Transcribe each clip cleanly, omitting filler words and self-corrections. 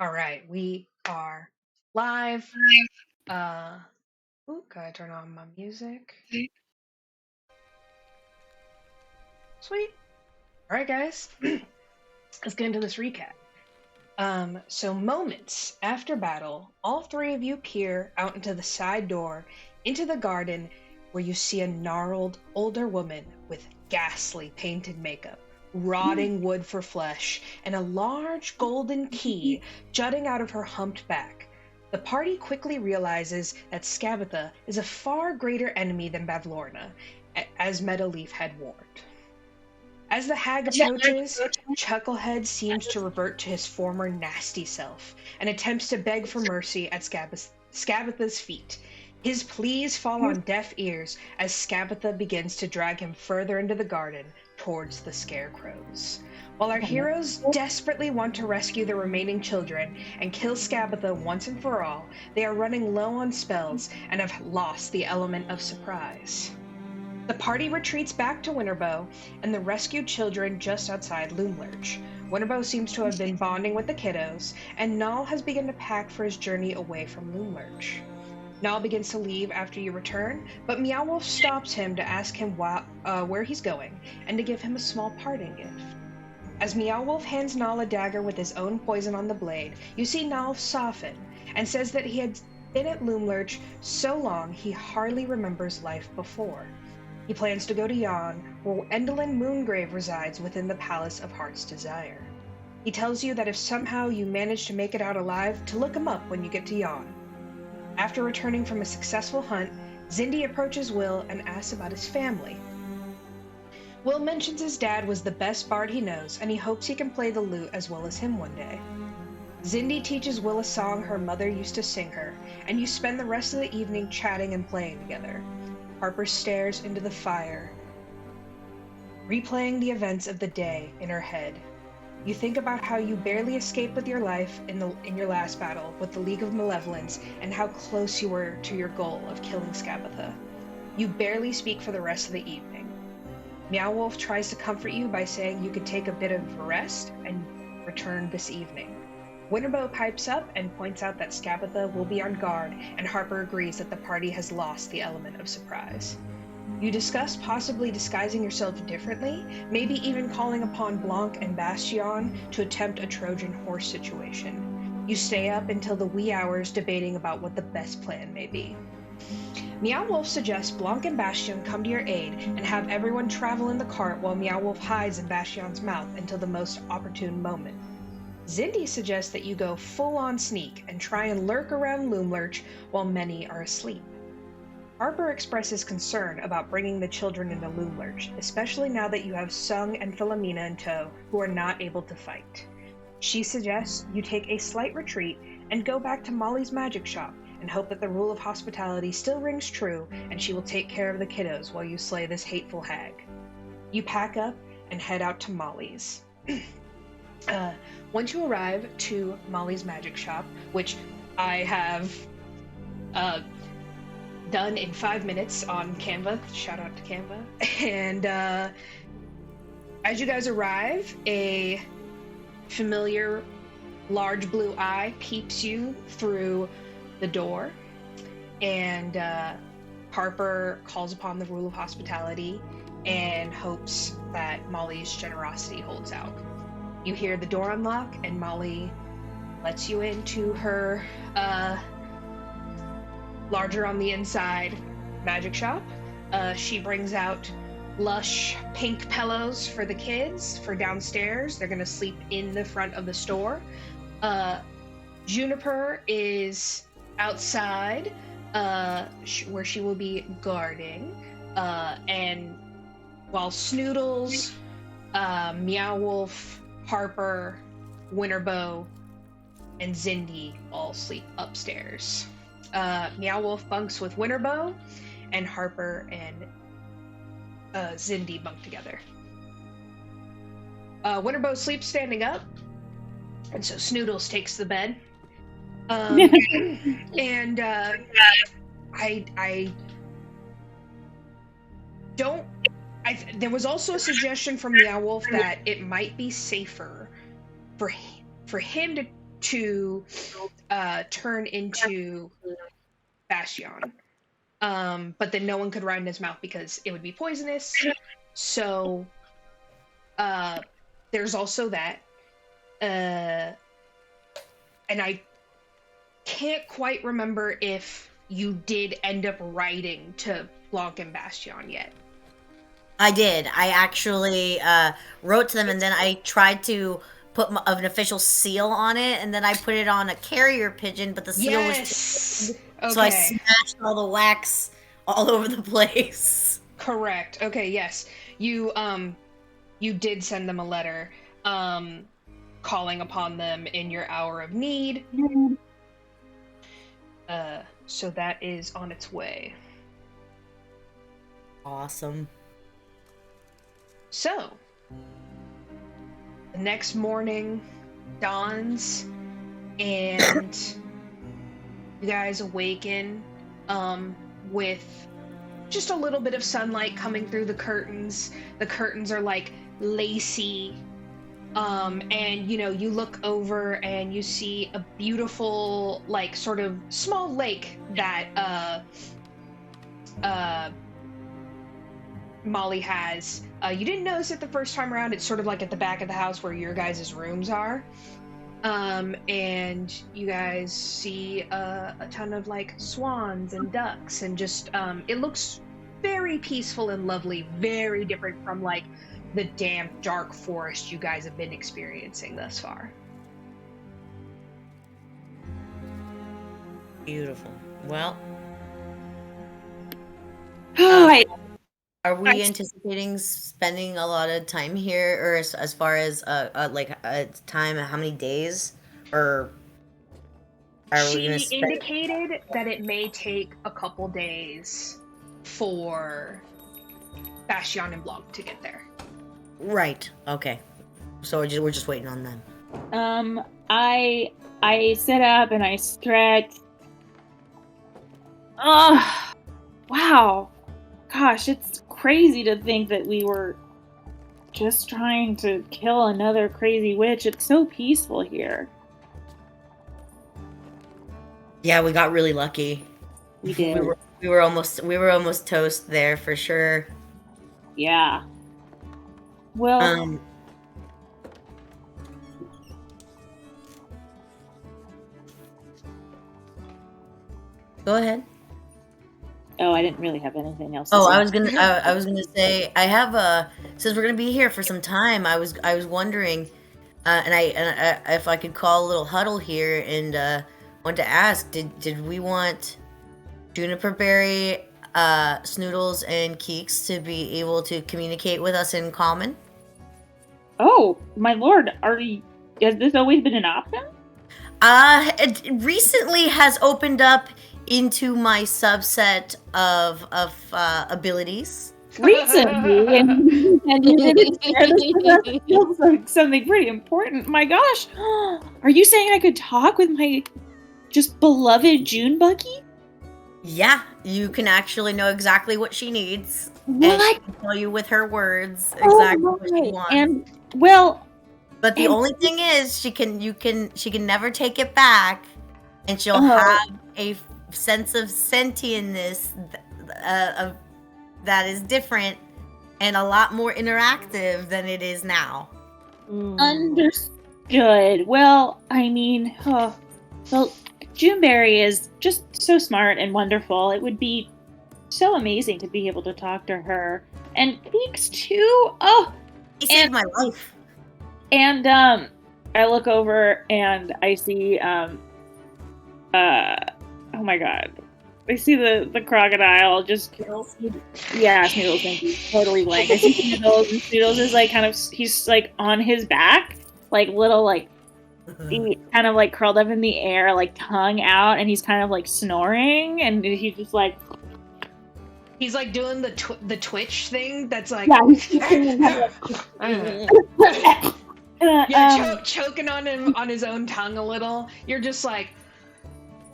All right, we are live. Gotta turn on my music. Sweet. All right, guys. Let's get into this recap. So moments after battle, all three of you peer out into the side door, into the garden, where you see a gnarled older woman with ghastly painted makeup, rotting wood for flesh, and a large golden key jutting out of her humped back. The party quickly realizes that Skabatha is a far greater enemy than Bavlorna, as Meadowleaf had warned. As the hag approaches, Chucklehead seems to revert to his former nasty self and attempts to beg for mercy at Skabatha's feet. His pleas fall on deaf ears as Skabatha begins to drag him further into the garden towards the scarecrows. While our heroes desperately want to rescue the remaining children and kill Skabatha once and for all, they are running low on spells and have lost the element of surprise. The party retreats back to Winterbow and the rescued children just outside Loomlurch. Winterbow seems to have been bonding with the kiddos, and Null has begun to pack for his journey away from Loomlurch. Null begins to leave after you return, but Meow Wolf stops him to ask him where he's going and to give him a small parting gift. As Meow Wolf hands Null a dagger with his own poison on the blade, you see Null soften and says that he had been at Loomlurch so long he hardly remembers life before. He plans to go to Yon, where Endlin Moongrave resides within the Palace of Heart's Desire. He tells you that if somehow you manage to make it out alive, to look him up when you get to Yon. After returning from a successful hunt, Zindi approaches Will and asks about his family. Will mentions his dad was the best bard he knows, and he hopes he can play the lute as well as him one day. Zindi teaches Will a song her mother used to sing her, and you spend the rest of the evening chatting and playing together. Harper stares into the fire, replaying the events of the day in her head. You think about how you barely escaped with your life in your last battle with the League of Malevolence and how close you were to your goal of killing Skabatha. You barely speak for the rest of the evening. Meow Wolf tries to comfort you by saying you could take a bit of rest and return this evening. Winterbow pipes up and points out that Skabatha will be on guard, and Harper agrees that the party has lost the element of surprise. You discuss possibly disguising yourself differently, maybe even calling upon Blanc and Bastion to attempt a Trojan horse situation. You stay up until the wee hours debating about what the best plan may be. Meow Wolf suggests Blanc and Bastion come to your aid and have everyone travel in the cart while Meow Wolf hides in Bastion's mouth until the most opportune moment. Zindi suggests that you go full-on sneak and try and lurk around Loomlurch while many are asleep. Harper expresses concern about bringing the children into Loomlurch, especially now that you have Sung and Philomena in tow, who are not able to fight. She suggests you take a slight retreat and go back to Molly's magic shop and hope that the rule of hospitality still rings true and she will take care of the kiddos while you slay this hateful hag. You pack up and head out to Molly's. Once you arrive to Molly's magic shop, which I have done in 5 minutes on Canva, shout out to Canva, and as you guys arrive, a familiar large blue eye peeps you through the door, and Harper calls upon the rule of hospitality and hopes that Molly's generosity holds out. You hear the door unlock, and Molly lets you into her larger on the inside magic shop. She brings out lush pink pillows for the kids for downstairs. They're gonna sleep in the front of the store. Juniper is outside, where she will be guarding, and while Snoodles, Meow Wolf, Harper, Winterbow, and Zindi all sleep upstairs. Meow Wolf bunks with Winterbow, and Harper and Zindi bunk together. Winterbow sleeps standing up, and so Snoodles takes the bed. And I don't. There was also a suggestion from Meow Wolf that it might be safer for him to to turn into Bastion. But then no one could ride in his mouth because it would be poisonous. So there's also that. And I can't quite remember if you did end up writing to Blanc and Bastion yet. I did. I actually wrote to them, and then I tried to put an official seal on it, and then I put it on a carrier pigeon, but the seal was okay. So I smashed all the wax all over the place. Correct. Okay, yes. You did send them a letter calling upon them in your hour of need. So that is on its way. Awesome. So, the next morning dawns, and you guys awaken with just a little bit of sunlight coming through the curtains. The curtains are like lacy, and you look over and you see a beautiful, like, sort of small lake that Molly has. You didn't notice it the first time around. It's sort of like at the back of the house where your guys' rooms are. And you guys see a ton of, like, swans and ducks, and just, it looks very peaceful and lovely, very different from, like, the damp, dark forest you guys have been experiencing thus far. Beautiful. Well, are we anticipating spending a lot of time here, or as far as time, how many days, or are we gonna She indicated that it may take a couple days for Bastion and Blanc to get there. Right. Okay. So we're just waiting on them. I sit up and I stretch. Oh, wow. Gosh, it's crazy to think that we were just trying to kill another crazy witch. It's so peaceful here. Yeah, we got really lucky. We did. We were almost toast there for sure. Yeah. Well, go ahead. Oh, I didn't really have anything else to say. I was gonna say, I have since we're gonna be here for some time, I was wondering, and I if I could call a little huddle here, and wanted to ask, did we want Juniper Berry, Snoodles, and Keeks to be able to communicate with us in common? Oh, my lord, has this always been an option? It recently has opened up into my subset of abilities. Recently, and you didn't share this with us? It feels like something pretty important. My gosh, are you saying I could talk with my just beloved June Bucky? Yeah, you can actually know exactly what she needs. What? And she can tell you with her words exactly what she wants. And well, but the only thing is, she can never take it back, and she'll have a sense of sentientness that is different and a lot more interactive than it is now. Understood. Well, I mean, well, Juneberry is just so smart and wonderful. It would be so amazing to be able to talk to her. And Keeks too. Oh, he saved my life. And I look over and I see oh my god. I see the crocodile just Snoodles. Yeah, Snoodles, thank you. Totally blank. I see Snoodles, and Snoodles is like he's like on his back, like little like he kind of like curled up in the air, like tongue out, and he's kind of like snoring, and he's just like he's like doing the Twitch thing that's like choking on him on his own tongue a little. You're just like,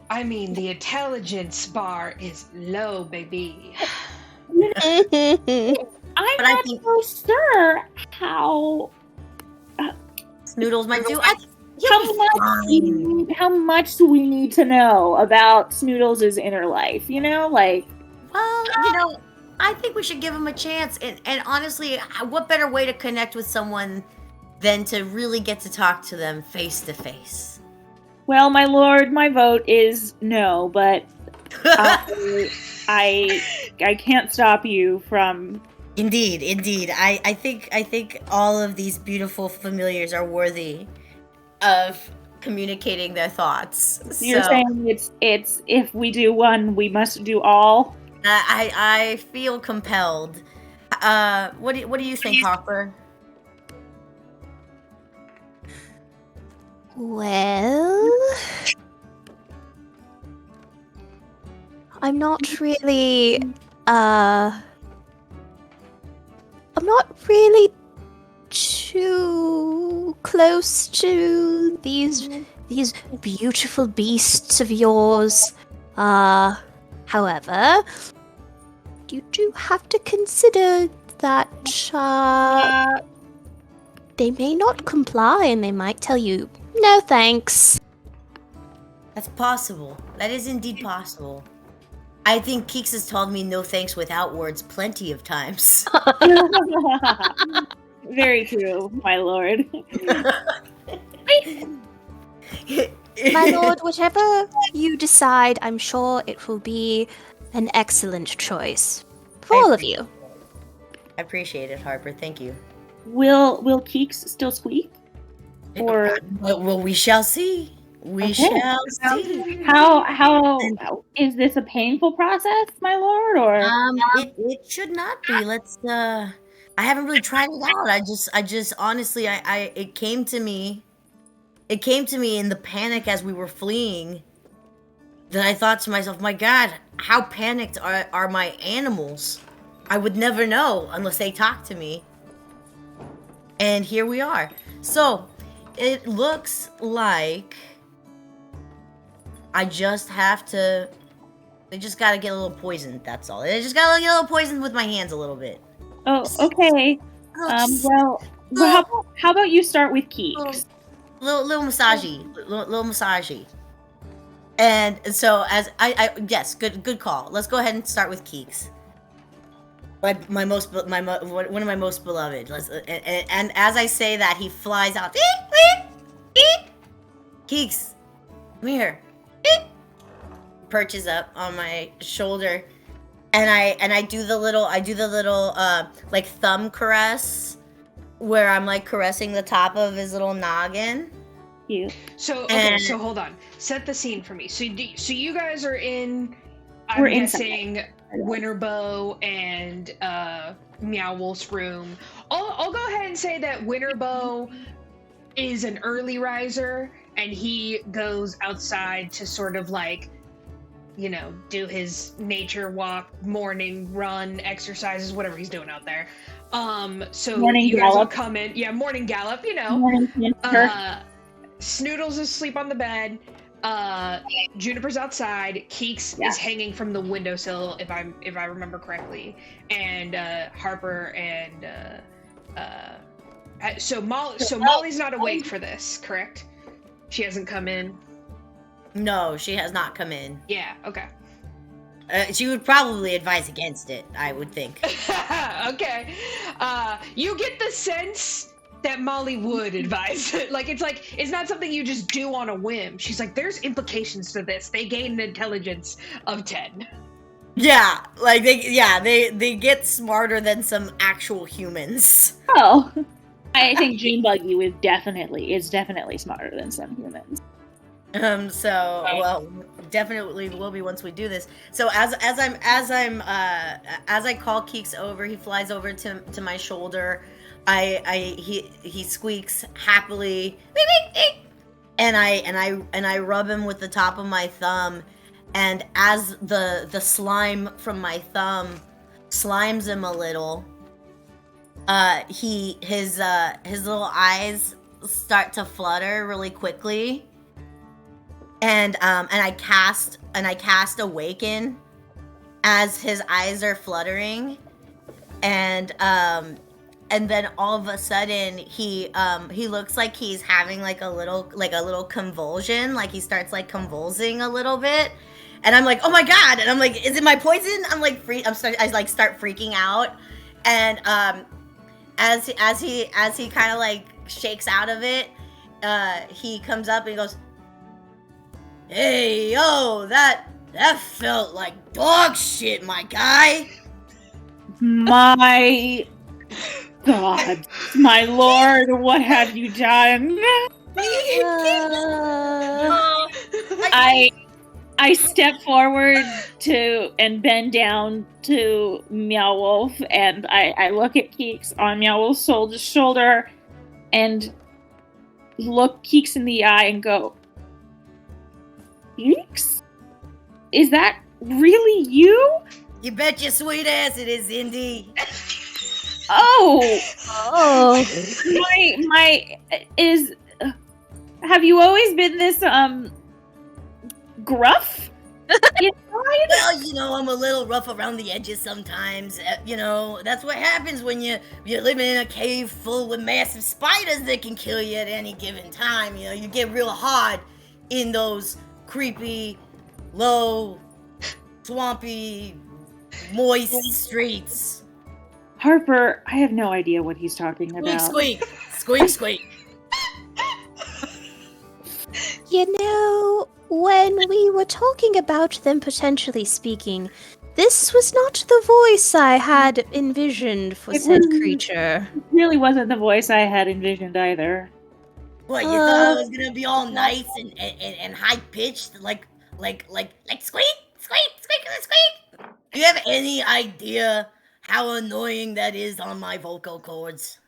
I mean, the intelligence bar is low, baby. I'm not so sure how Snoodles might do. How much do we need to know about Snoodles' inner life? You know, like. Well, I think we should give him a chance. And honestly, what better way to connect with someone than to really get to talk to them face to face? Well, my lord, my vote is no, but I can't stop you from. Indeed. I think all of these beautiful familiars are worthy of communicating their thoughts. You're saying it's if we do one, we must do all. I feel compelled. What do you think, Harper? Well, I'm not really too close to these beautiful beasts of yours. However, you do have to consider that they may not comply and they might tell you, no thanks. That's possible. That is indeed possible. I think Keeks has told me no thanks without words plenty of times. Very true, my lord. My lord, whatever you decide, I'm sure it will be an excellent choice for all of you. I appreciate it, Harper. Thank you. Will Keeks still squeak? Or well, we shall see. We shall see. How is this a painful process, my lord? Or it should not be. Let's. I haven't really tried it out. I just honestly, it came to me. It came to me in the panic as we were fleeing. That I thought to myself, my God, how panicked are my animals? I would never know unless they talk to me. And here we are. So, it looks like I just have to. They just gotta get a little poisoned. That's all. They just gotta get a little poisoned with my hands a little bit. Oh, okay. Well, how about you start with Keeks? Little massagey, little massagey. And so as I yes, good call. Let's go ahead and start with Keeks. One of my most beloved. And as I say that, he flies out. Keeks, come here. Perches up on my shoulder, and I do the little like thumb caress, where I'm like caressing the top of his little noggin. You. So okay, so hold on. Set the scene for me. So you guys are in. We're guessing Winterbow and Meow Wolf's room. I'll go ahead and say that Winterbow is an early riser, and he goes outside to sort of like, you know, do his nature walk, morning run, exercises, whatever he's doing out there. So morning you gallop. guys will come in. Yeah, morning gallop, you know. Morning Snoodles is asleep on the bed. Juniper's outside. Keeks is hanging from the windowsill, if I remember correctly. And Harper and so Molly's not awake for this, correct? She hasn't come in. No, she has not come in. Yeah. Okay. She would probably advise against it, I would think. Okay. You get the sense that Molly would advise it. It's not something you just do on a whim. She's like, there's implications to this. They gain an intelligence of 10. Yeah, like they get smarter than some actual humans. Oh, I think June Buggy is definitely smarter than some humans. Well, definitely will be once we do this. So as I call Keeks over, he flies over to my shoulder. He squeaks happily, and I rub him with the top of my thumb, and as the slime from my thumb slimes him a little, his little eyes start to flutter really quickly, and I cast Awaken as his eyes are fluttering, and and then all of a sudden he looks like he's having like a little convulsion, like he starts like convulsing a little bit, and I'm like, oh my god, and I'm like, is it my poison? I'm like I start freaking out, and as he kind of like shakes out of it, he comes up and he goes, hey yo, that felt like dog shit, my guy. My God, my lord, what have you done? I step forward and bend down to Meow Wolf, and I look at Keeks on Meow Wolf's shoulder and look Keeks in the eye and go, Keeks? Is that really you? You bet your sweet ass it is, Zindi. Oh, have you always been this gruff? Well, you know, I'm a little rough around the edges sometimes. You know, that's what happens when you're living in a cave full with massive spiders that can kill you at any given time. You know, you get real hard in those creepy, low, swampy, moist streets. Harper, I have no idea what he's talking about. Squeak, squeak, squeak, squeak. You know, when we were talking about them potentially speaking, this was not the voice I had envisioned for said creature. It really wasn't the voice I had envisioned either. What, you thought it was gonna be all nice and high pitched, like squeak, squeak, squeak, squeak? Do you have any idea how annoying that is on my vocal cords?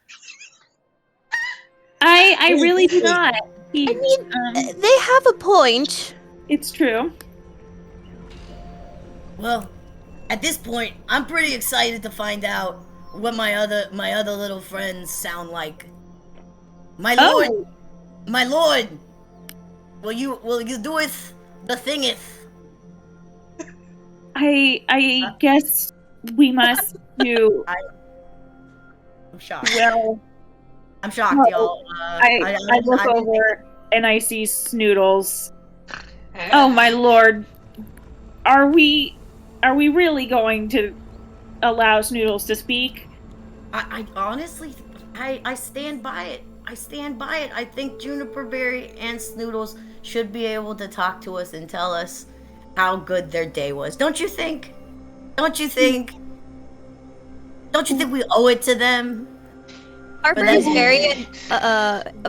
I really do not. I mean, they have a point. It's true. Well, at this point, I'm pretty excited to find out what my other little friends sound like. My lord, will you doeth the thingeth? I guess we must do. I'm shocked. Well, I'm shocked, y'all. I look over and I see Snoodles. Oh my lord! Are we really going to allow Snoodles to speak? I honestly, I stand by it. I stand by it. I think Juniperberry and Snoodles should be able to talk to us and tell us how good their day was. Don't you think? Don't you think we owe it to them? Harper is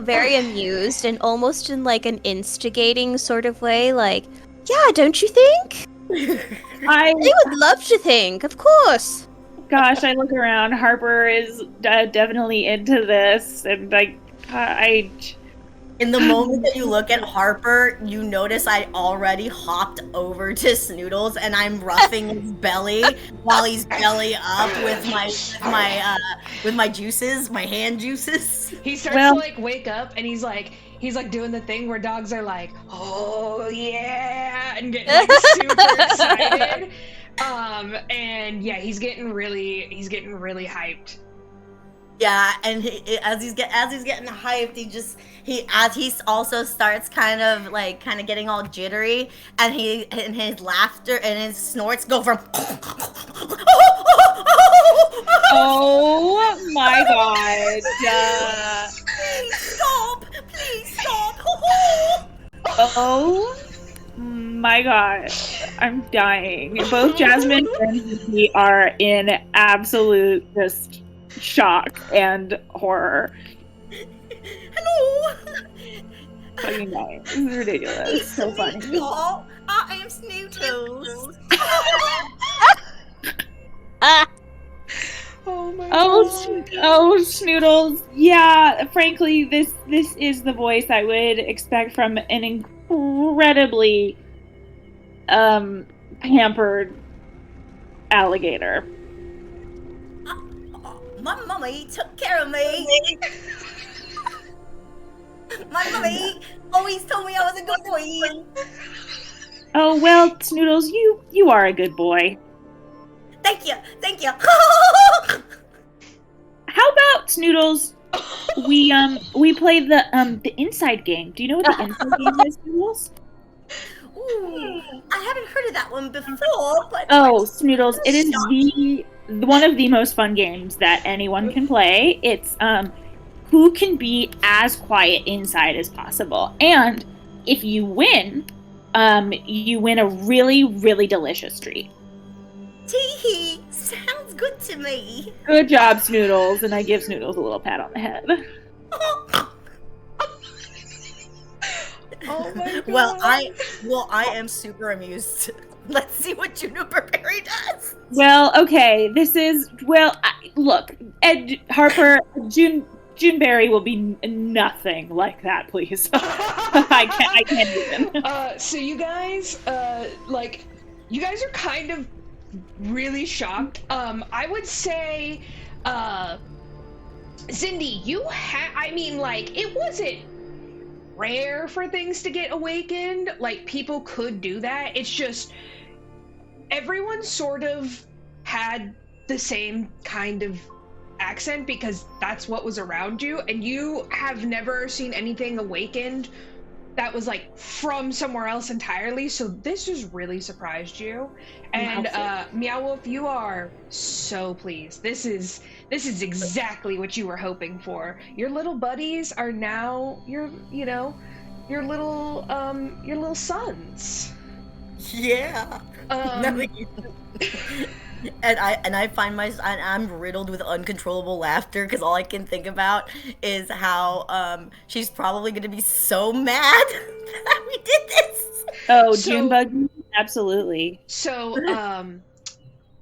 very amused and almost in like an instigating sort of way, like, yeah, don't you think? I would love to think, of course. Gosh, I look around. Harper is definitely into this, and I. In the moment that you look at Harper, you notice I already hopped over to Snoodles and I'm roughing his belly while he's belly up with my juices, my hand juices. He starts to like wake up and he's like doing the thing where dogs are like, oh yeah, and getting like super excited. And yeah, he's getting really hyped. Yeah, and as he's getting hyped, he also starts kind of getting all jittery, and his laughter and his snorts go from oh my god. Please stop. Oh my god, I'm dying. Both Jasmine and Zindi are in absolute just shock and horror. Hello. Fucking dying. This is ridiculous. It's so funny. Y'all, I am Snoodles. Oh my god. Oh, Snoodles. Yeah, frankly, this is the voice I would expect from an incredibly pampered alligator. My mommy took care of me. My mommy always told me I was a good boy. Oh, well, Snoodles, you are a good boy. Thank you. How about Snoodles? We play the inside game. Do you know what the inside game is, Snoodles? Ooh, I haven't heard of that one before, but oh, Snoodles! It is one of the most fun games that anyone can play. It's who can be as quiet inside as possible, and if you win a really, really delicious treat. Tee sounds good to me. Good job, Snoodles, and I give Snoodles a little pat on the head. Oh my god. Well, I am super amused. Let's see what Juniper Berry does. Well, okay, look, Ed Harper, Juneberry will be nothing like that, please. I can't even. So you guys, you guys are kind of really shocked. I would say, Zindi, it wasn't rare for things to get awakened. Like, people could do that. It's just, everyone sort of had the same kind of accent because that's what was around you, and you have never seen anything awakened that was like from somewhere else entirely, so this just really surprised you. And Meow Wolf, you are so pleased. This is exactly what you were hoping for. Your little buddies are now your little sons. Yeah. And I find I'm riddled with uncontrollable laughter because all I can think about is how she's probably gonna be so mad that we did this. Oh, Junebug, absolutely. So,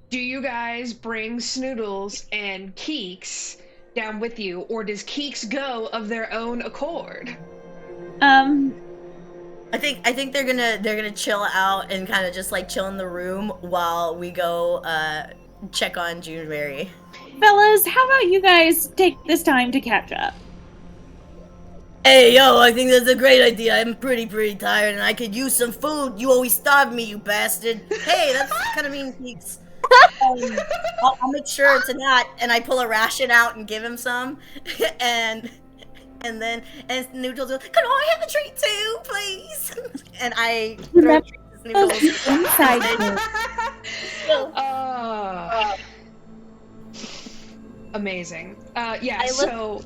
do you guys bring Snoodles and Keeks down with you, or does Keeks go of their own accord? I think they're gonna chill out and kind of just like chill in the room while we go check on Juneberry. Fellas, how about you guys take this time to catch up? Hey, yo, I think that's a great idea. I'm pretty tired and I could use some food. You always starve me, you bastard. Hey, that's kind of mean, Keeks. I'll make sure it's not. And I pull a ration out and give him some. and Noodles goes, can I have a treat too, please? And I throw a treat to Noodles. Inside Amazing. So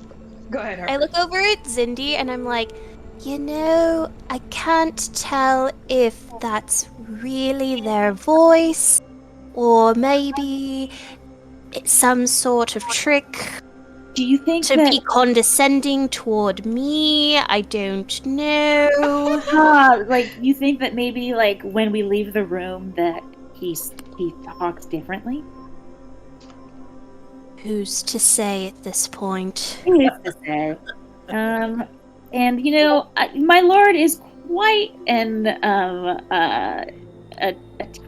go ahead, Harper. I look over at Zindi and I'm like, I can't tell if that's really their voice, or maybe it's some sort of trick. Do you think to be condescending toward me? I don't know. You think that maybe like when we leave the room that he talks differently? Who's to say at this point? Who's to say? And my lord is quite a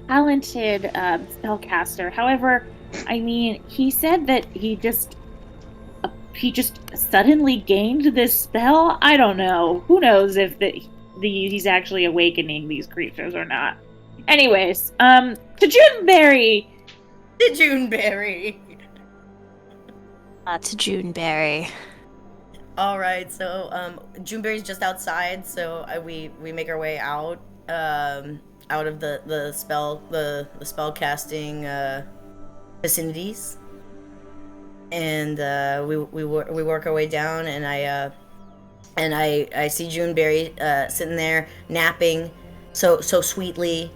talented spellcaster. However, I mean, he said that he just suddenly gained this spell. I don't know. Who knows if he's actually awakening these creatures or not. Anyways, to Juneberry. To Juneberry. To Juneberry. All right, so Juneberry's just outside, so we make our way out of the spell casting vicinities, and we work our way down, and I see Juneberry sitting there napping so sweetly,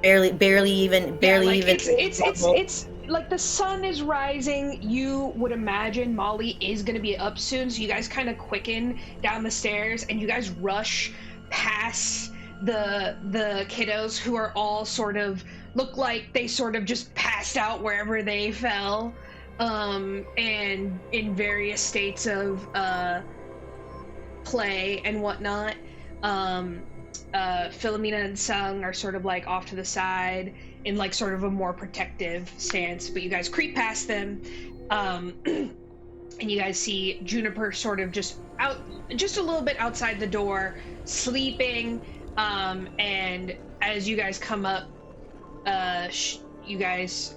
barely even. It's like the sun is rising. You would imagine Molly is going to be up soon, so you guys kind of quicken down the stairs and you guys rush past the kiddos who are all sort of look like they sort of just passed out wherever they fell, and in various states of play and whatnot. Philomena and Sung are sort of like off to the side in like sort of a more protective stance, but you guys creep past them, and you guys see Juniper sort of just a little bit outside the door, sleeping, and as you guys come up, you guys,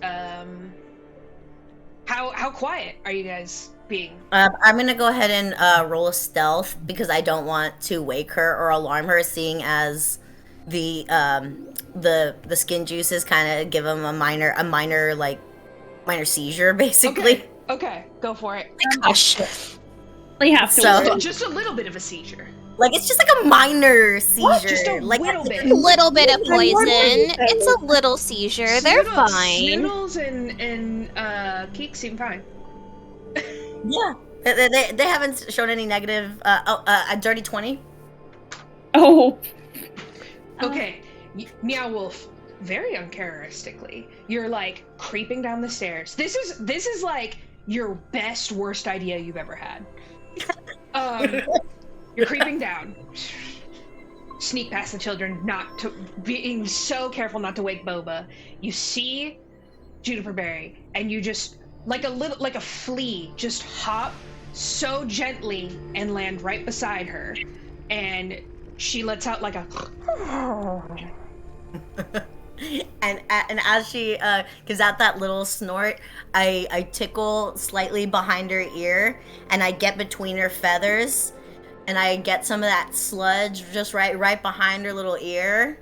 how quiet are you guys being? I'm gonna go ahead and roll a stealth because I don't want to wake her or alarm her, seeing as the skin juices kind of give him a minor seizure, basically. Okay, go for it. Gosh. We have to. So- Just a little bit of a seizure. Like, it's just like a minor seizure. What? Just a like little bit. A little bit of poison. It's a little seizure. They're fine. Snoodles and Keeks seem fine. Yeah. They haven't shown any negative. A dirty 20. Oh. Okay, Meow Wolf, very uncharacteristically, you're like creeping down the stairs. This is like your best worst idea you've ever had. You're creeping down, sneak past the children, being so careful not to wake Boba. You see Juniper Berry, and you just like a flea, just hop so gently and land right beside her, and she lets out like a and as she gives out that little snort, I tickle slightly behind her ear, and I get between her feathers, and I get some of that sludge just right behind her little ear.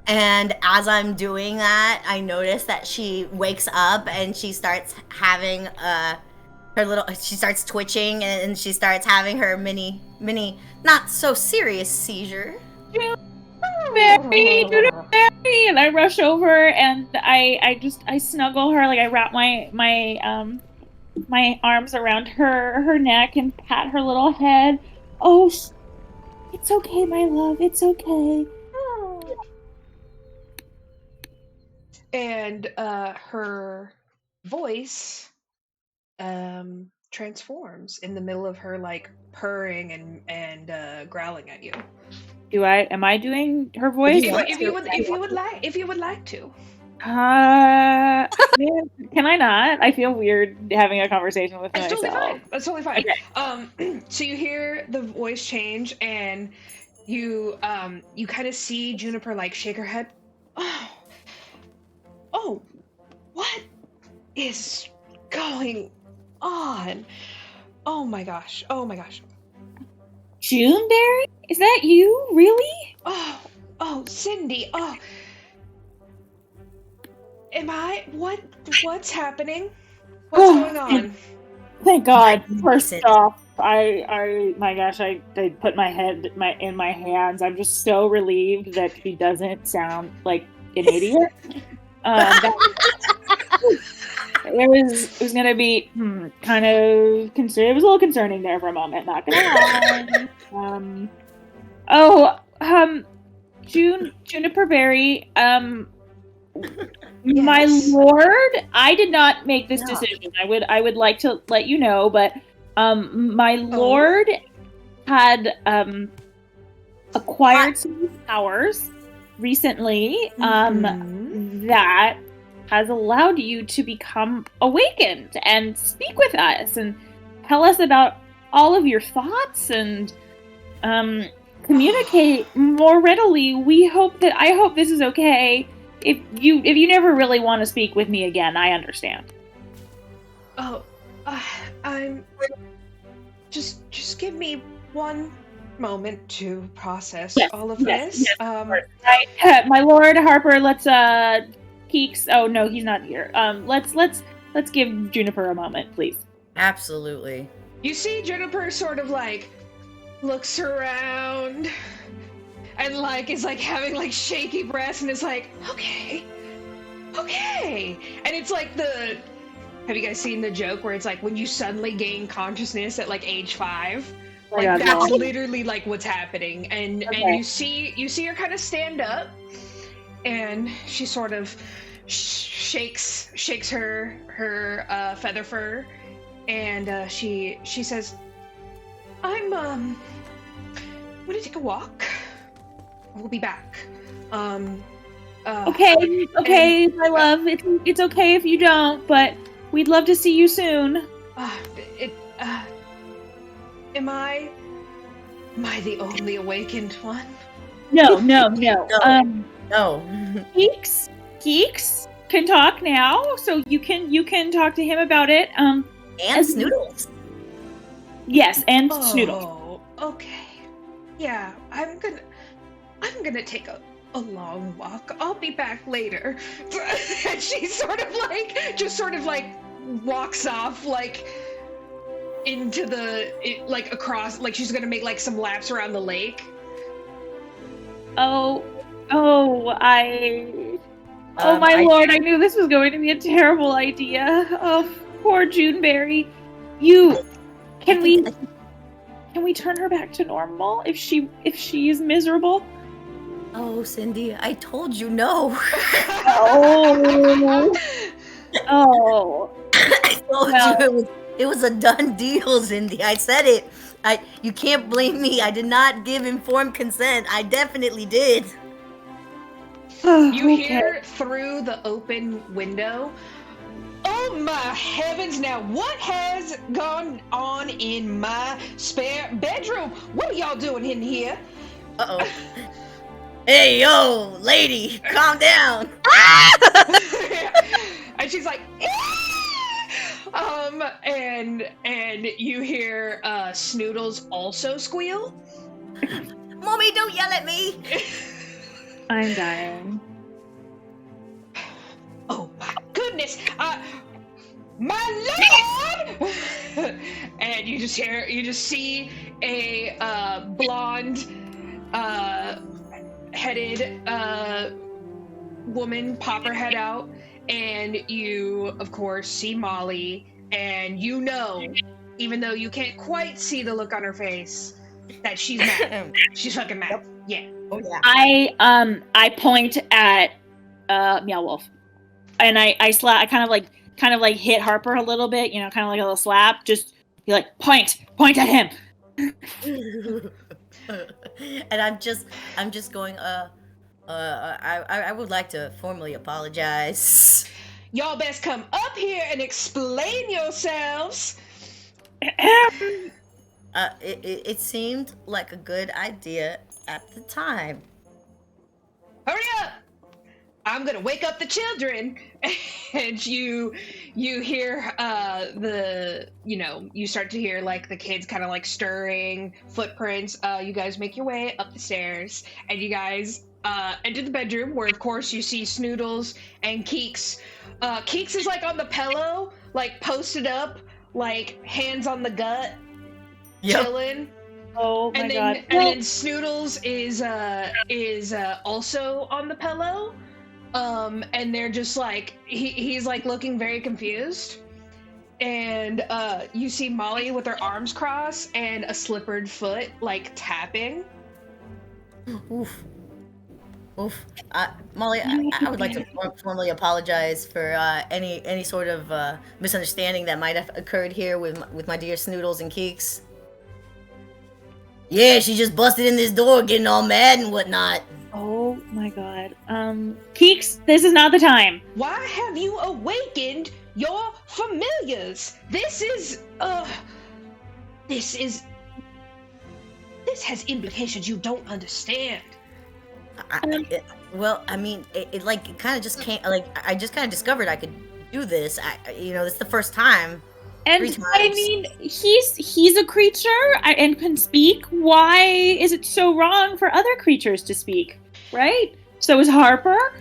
And as I'm doing that, I notice that she wakes up and she starts having she starts twitching, and she starts having her mini not so serious seizure. Mary, and I rush over and I snuggle her, like I wrap my arms around her neck and pat her little head. Oh, it's okay, my love. It's okay. and her voice transforms in the middle of her like purring and growling at you. Am I doing her voice? If you would like to. Man, can I not? I feel weird having a conversation with That's myself. totally fine. That's totally fine. Okay. So you hear the voice change, and you kind of see Juniper like shake her head. Oh, what is going on? Oh my gosh. Juneberry? Is that you? Really? Oh, Zindi. Oh, what's happening? What's going on? Thank God. First Magnificent. off, my gosh, I put my head in my hands. I'm just so relieved that she doesn't sound like an idiot. It was gonna be kind of it was a little concerning there for a moment, not gonna lie. Juniper Berry, Yes. my lord, I did not make this decision. I would like to let you know, but my lord had acquired some powers recently that has allowed you to become awakened and speak with us and tell us about all of your thoughts and communicate more readily. I hope this is okay. If you never really want to speak with me again, I understand. I'm just give me one moment to process all of this. Yes, my lord Harper, let's Keeks. Oh no, he's not here. Let's give Juniper a moment, please. Absolutely. You see Juniper sort of like looks around and like is like having like shaky breaths and is like, okay. And it's like have you guys seen the joke where it's like when you suddenly gain consciousness at like age 5? Like that's literally like what's happening. And you see her kind of stand up, and she sort of shakes her feather fur, and she says, I'm gonna take a walk. We'll be back. Okay, my love. It's okay if you don't, but we'd love to see you soon. Am I the only awakened one? No. No. Keeks can talk now, so you can talk to him about it. And Snoodles. Yes, and Snoodle. Oh, okay. Yeah, I'm gonna take a long walk. I'll be back later. And she sort of like walks off like into like across, like she's gonna make like some laps around the lake. Oh my lord, I knew this was going to be a terrible idea. Oh, poor Juneberry. Can we turn her back to normal if she is miserable? Oh, Cindy, I told you no. Oh. I told you it was a done deal, Cindy. I said it. You can't blame me. I did not give informed consent. I definitely did. You hear through the open window, oh my heavens, now what has gone on in my spare bedroom? What are y'all doing in here? Uh-oh. Hey, yo, lady, calm down. And she's like, and you hear Snoodles also squeal. Mommy, don't yell at me. I'm dying. Oh my goodness! My lord! And you just see a blonde, headed woman pop her head out, and you, of course, see Molly, and you know, even though you can't quite see the look on her face, that she's mad. She's fucking mad. Yep. Yeah. Oh yeah. I point at Meow Wolf, and I kind of like hit Harper a little bit, kind of like a little slap. Just be like, point at him. And I'm just going. I would like to formally apologize. Y'all best come up here and explain yourselves. It seemed like a good idea at the time. Hurry up! I'm gonna wake up the children. And you hear you start to hear like the kids kind of like stirring footprints. You guys make your way up the stairs, and you guys enter the bedroom, where of course you see Snoodles and Keeks. Keeks is like on the pillow, like posted up, like hands on the gut, chilling. Oh my god! And then Snoodles is also on the pillow, and they're just like he's like looking very confused, and you see Molly with her arms crossed and a slippered foot like tapping. Oof. Molly, I would like to formally apologize for any sort of misunderstanding that might have occurred here with my dear Snoodles and Keeks. Yeah, she just busted in this door getting all mad and whatnot. Oh my god. Keeks, this is not the time. Why have you awakened your familiars? This has implications you don't understand. I kind of just can't, like, I just kind of discovered I could do this. It's the first time. And I mean, he's a creature and can speak. Why is it so wrong for other creatures to speak? Right? So is Harper?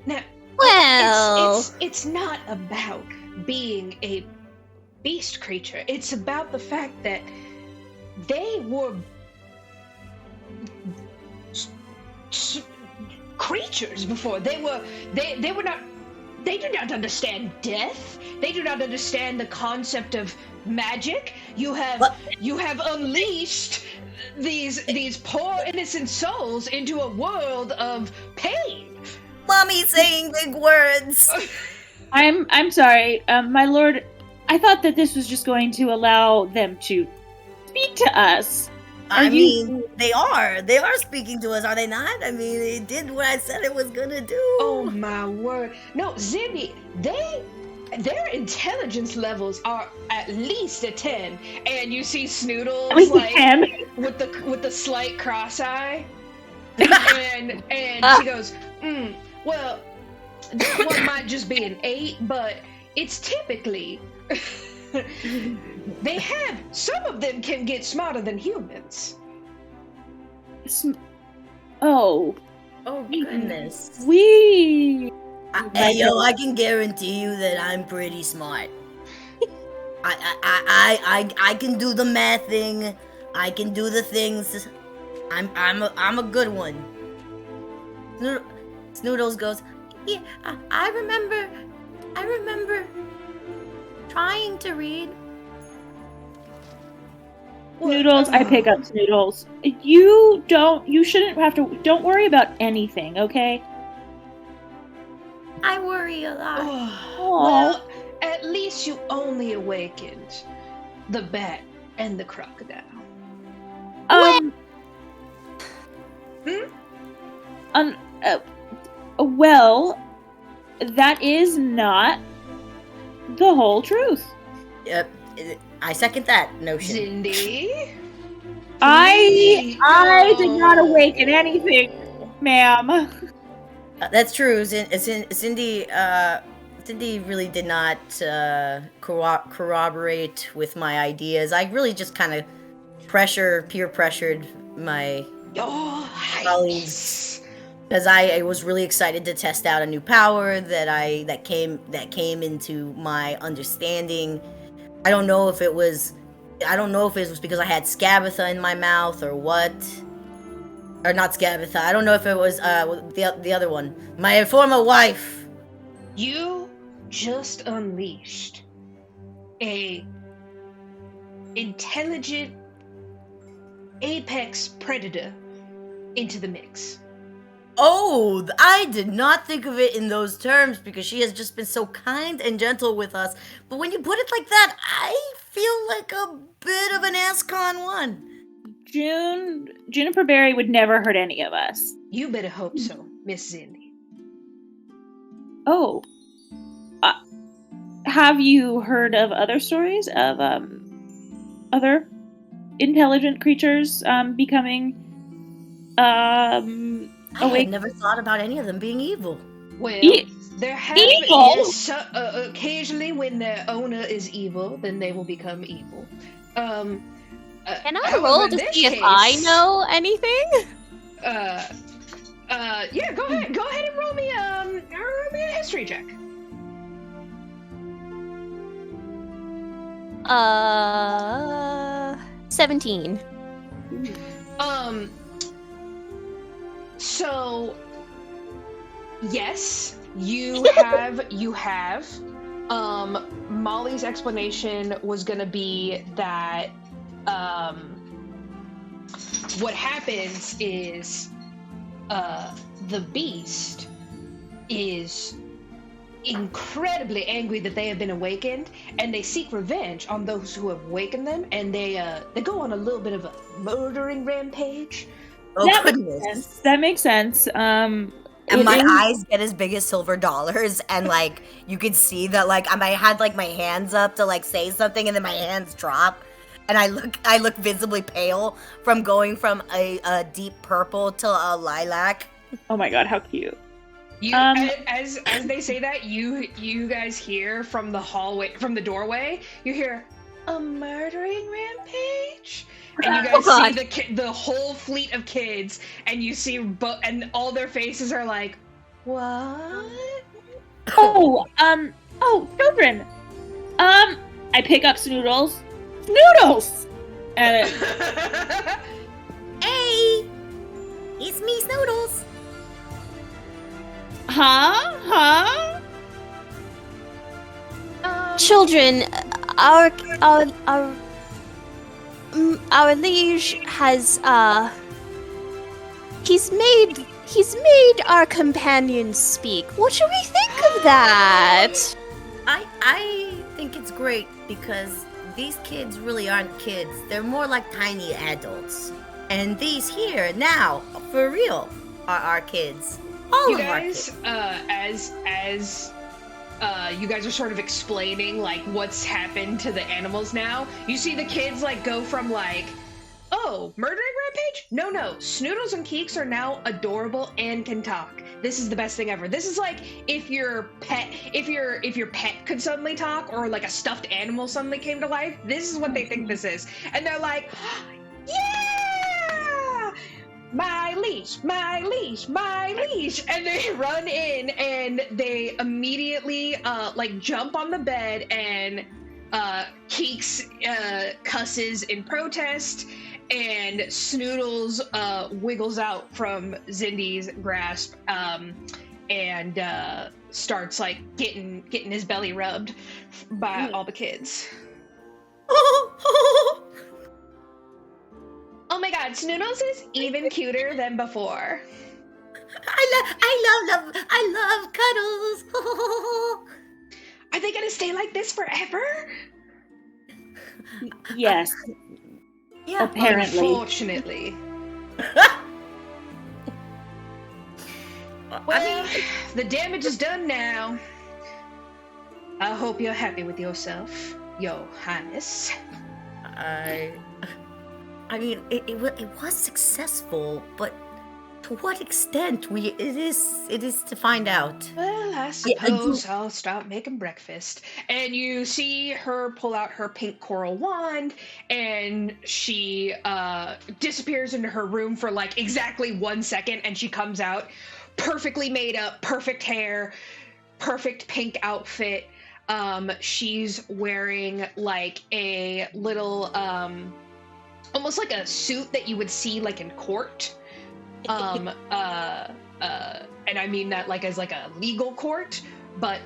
Now, well, it's not about being a beast creature. It's about the fact that they were creatures before. They were not. They do not understand death. They do not understand the concept of magic. You have unleashed these poor innocent souls into a world of pain. Mommy's saying big words. I'm sorry, my lord. I thought that this was just going to allow them to speak to us. They are speaking to us, are they not? I mean, it did what I said it was gonna do. Oh my word. No, Zindi, their intelligence levels are at least a 10. And you see Snoodles like with the slight cross eye. and she goes, well, that one might just be an 8, but it's typically Some of them can get smarter than humans. Oh goodness. I can guarantee you that I'm pretty smart. I can do the mathing. I can do the things. I'm a good one. Snoodles goes, yeah, I remember trying to read. Noodles, I pick up Noodles. You shouldn't have to, don't worry about anything, okay? I worry a lot. Well, at least you only awakened the bat and the crocodile. Well, that is not the whole truth. Yep, I second that notion. Zindi? I did not awaken anything, ma'am. That's true. Zindi really did not corroborate with my ideas. I really just kind of peer pressured my colleagues because I was really excited to test out a new power that came into my understanding. I don't know if it was because I had Scabatha in my mouth or what. Or not Scabatha. I don't know if it was the other one. My former wife. You just unleashed a intelligent apex predator into the mix. Oh, I did not think of it in those terms because she has just been so kind and gentle with us. But when you put it like that, I feel like a bit of an Ascon one. Juniper Berry would never hurt any of us. You better hope so, Miss Zindi. Oh. Have you heard of other stories of other intelligent creatures becoming I had never thought about any of them being evil. Well, there have evil? occasionally when their owner is evil, then they will become evil. Can I roll to see if I know anything? Yeah, go ahead and roll me a history check. 17. So, yes, you have. Molly's explanation was gonna be that, what happens is, the beast is incredibly angry that they have been awakened, and they seek revenge on those who have awakened them, and they go on a little bit of a murdering rampage. Oh, goodness. That makes sense. And my eyes get as big as silver dollars, and like you could see that like I had like my hands up to like say something, and then my hands drop, and I look visibly pale from going from a deep purple to a lilac. Oh my god, how cute! As they say that, you guys hear from the hallway, from the doorway, you hear a murdering rampage. And you guys see the whole fleet of kids, and you see and all their faces are like, what? Oh, children. I pick up Snoodles, and hey, it's me, Snoodles. Huh? Children, our liege has he's made our companions speak. What should we think of that? I think it's great because these kids really aren't kids. They're more like tiny adults. And these here now, for real, are our kids. All you of guys, our kids. as you guys are sort of explaining like what's happened to the animals now, you see the kids like go from like, oh, murdering rampage? No. Snoodles and Keeks are now adorable and can talk. This is the best thing ever. This is like if your pet could suddenly talk, or like a stuffed animal suddenly came to life. This is what they think this is. And they're like, yeah! My leash, my leash, my leash. And they run in and they immediately like jump on the bed, and Keeks cusses in protest, and Snoodles wiggles out from Zindi's grasp and starts like getting his belly rubbed by all the kids. Oh my god, Snoodles is even cuter than before. I love cuddles. Are they gonna stay like this forever? Yes. Yeah. Apparently. Unfortunately. Well, the damage is done now. I hope you're happy with yourself, Your Highness. I mean, it was successful, but to what extent? It is to find out. Well, I suppose I'll stop making breakfast. And you see her pull out her pink coral wand, and she disappears into her room for like exactly 1 second, and she comes out perfectly made up, perfect hair, perfect pink outfit. She's wearing like a little almost like a suit that you would see like in court. And I mean that like as like a legal court, but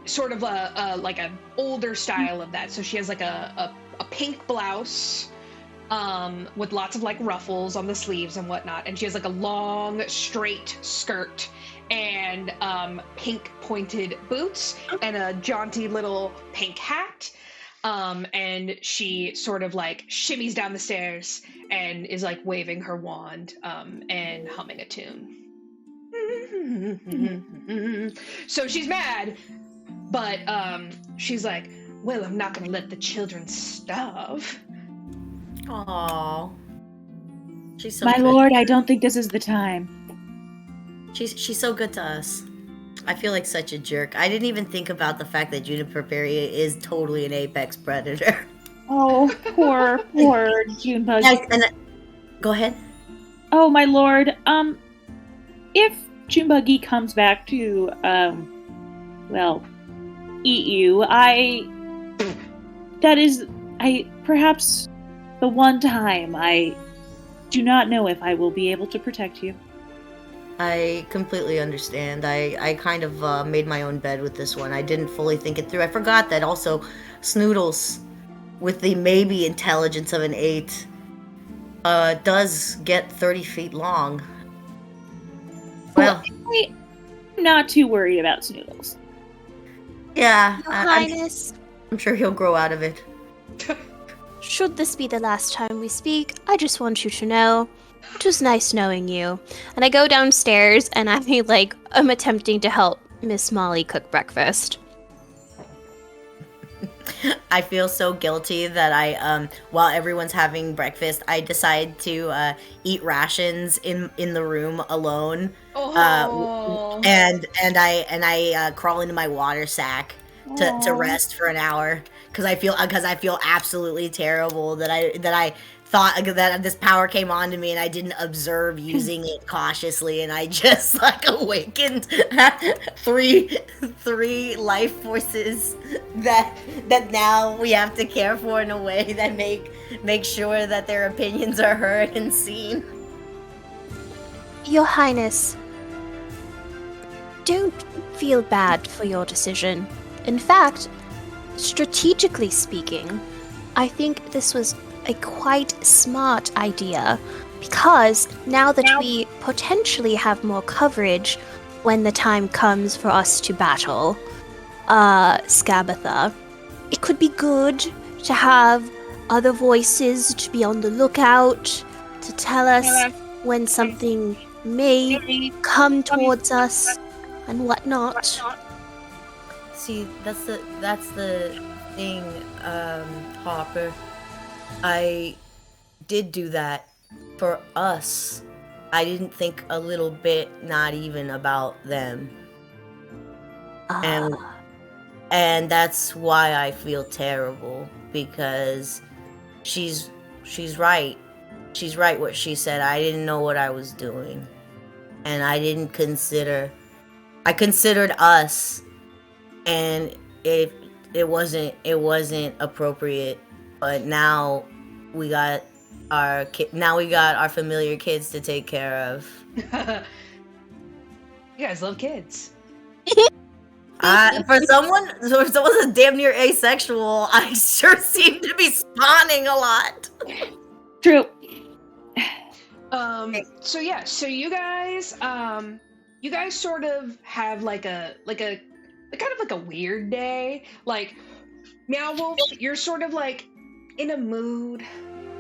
sort of a like an older style of that. So she has like a pink blouse with lots of like ruffles on the sleeves and whatnot, and she has like a long straight skirt and pink pointed boots and a jaunty little pink hat. And she sort of like shimmies down the stairs and is like waving her wand and humming a tune. So she's mad, but she's like, well, I'm not gonna let the children starve. Aww. She's so My good. lord, I don't think this is the time. She's so good to us. I feel like such a jerk. I didn't even think about the fact that Juniper Berry is totally an apex predator. Oh, poor Junebug. Yes, and go ahead. Oh, my lord. If Junebuggy comes back to, well, eat you, perhaps the one time I do not know if I will be able to protect you. I completely understand. I kind of made my own bed with this one. I didn't fully think it through. I forgot that also Snoodles, with the maybe intelligence of an 8, does get 30 feet long. Well, I'm not too worried about Snoodles. Yeah, Your Highness, I'm sure he'll grow out of it. should this be the last time we speak, I just want you to know it was nice knowing you. And I go downstairs and I'm attempting to help Miss Molly cook breakfast. I feel so guilty that I, while everyone's having breakfast, I decide to eat rations in the room alone. Oh. And I crawl into my water sack to rest for an hour because I feel absolutely terrible that I thought that this power came onto me and I didn't observe using it cautiously, and I just awakened three life forces that now we have to care for in a way that make sure that their opinions are heard and seen. Your Highness, don't feel bad for your decision. In fact, strategically speaking, I think this was a quite smart idea, because now that we potentially have more coverage when the time comes for us to battle Skabatha, it could be good to have other voices to be on the lookout, to tell us when something may come towards us and whatnot. See, that's the thing, Hopper. I did do that for us. I didn't think a little bit, not even about them. And that's why I feel terrible, because she's right. She's right what she said. I didn't know what I was doing. And I considered us, and it wasn't appropriate. But now we got our familiar kids to take care of. You guys love kids. For someone that's damn near asexual, I sure seem to be spawning a lot. True. So yeah, so you guys sort of have like a kind of like a weird day. Like, Meow Wolf, you're sort of like in a mood.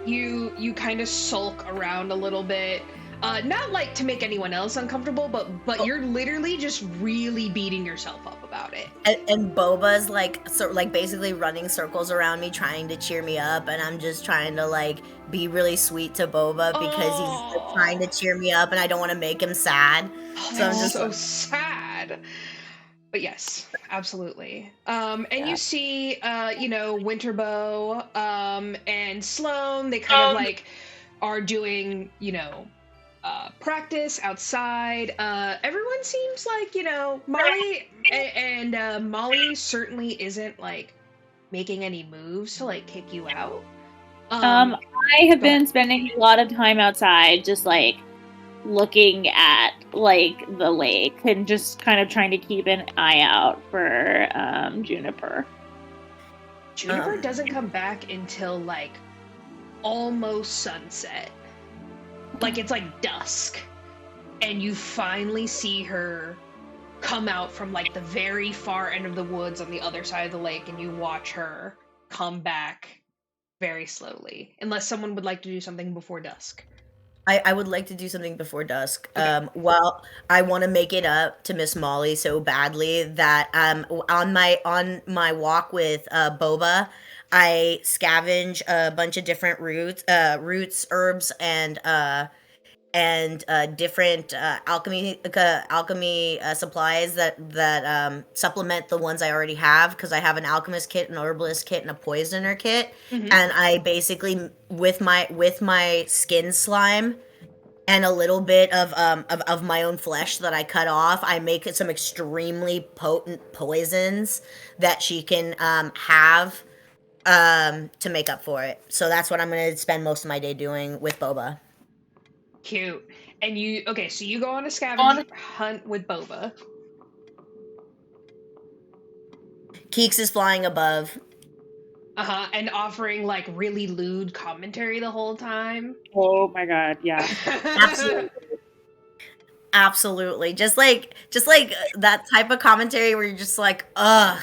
You kind of sulk around a little bit. Not like to make anyone else uncomfortable, but you're literally just really beating yourself up about it. And Boba's like basically running circles around me, trying to cheer me up, and I'm just trying to like be really sweet to Boba because he's like, trying to cheer me up, and I don't want to make him sad. So I'm just so sad. But yes, absolutely. And you see, Winterbow, and Sloan, they kind of like are doing, practice outside. Everyone seems like, Molly and Molly certainly isn't like making any moves to like kick you out. I have been spending a lot of time outside, just like looking at like the lake and just kind of trying to keep an eye out for Juniper. Juniper doesn't come back until like almost sunset. Like it's like dusk, and you finally see her come out from like the very far end of the woods on the other side of the lake, and you watch her come back very slowly. Unless someone would like to do something before dusk. I would like to do something before dusk. Okay. Well, I want to make it up to Miss Molly so badly that on my walk with Boba, I scavenge a bunch of different roots, herbs, and different alchemy supplies that supplement the ones I already have, because I have an alchemist kit, an herbalist kit, and a poisoner kit. Mm-hmm. And I basically with my skin slime and a little bit of my own flesh that I cut off, I make some extremely potent poisons that she can have to make up for it. So that's what I'm going to spend most of my day doing with Boba. Cute. And so you go on a scavenger hunt with Boba. Keeks is flying above. And offering like really lewd commentary the whole time. Oh my god, yeah. Absolutely. Absolutely. Just like that type of commentary where you're just like, ugh.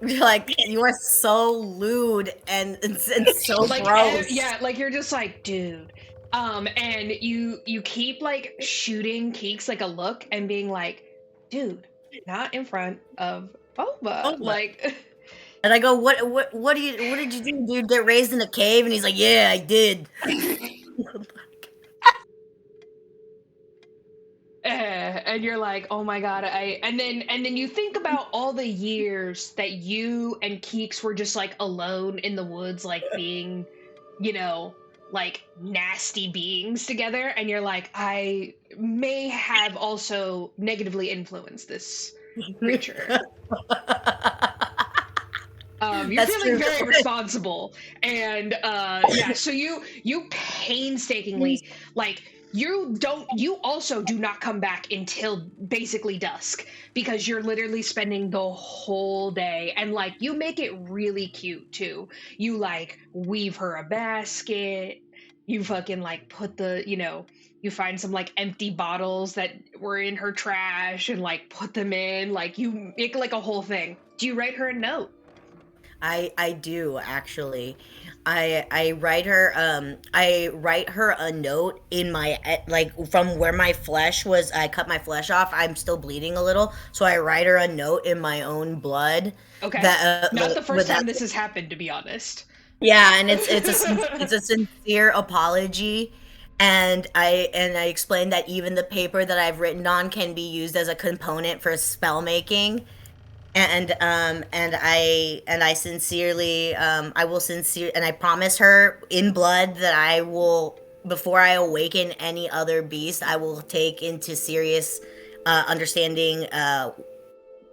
You're like, you are so lewd and so like, gross. Yeah, like you're just like, dude. And you keep like shooting Keeks like a look and being like, dude, not in front of Boba. Like, and I go, what did you do, dude? Get raised in a cave? And he's like, yeah, I did. And you're like, oh my god, and then you think about all the years that you and Keeks were just like alone in the woods, like being, like nasty beings together, and you're like, I may have also negatively influenced this creature. You're That's feeling true. very responsible, and so you painstakingly, like, you also do not come back until basically dusk, because you're literally spending the whole day, and like you make it really cute too. You like weave her a basket, you fucking like put the, you find some like empty bottles that were in her trash and like put them in, like you make like a whole thing. Do you write her a note? I do, actually. I write her a note in my, like, from where my flesh was. I cut my flesh off. I'm still bleeding a little, so I write her a note in my own blood. Okay. Not the first time this has happened, to be honest. Yeah, and it's a sincere apology, and I explained that even the paper that I've written on can be used as a component for spell making, and I sincerely I will sincere and I promise her in blood that I will, before I awaken any other beast, I will take into serious understanding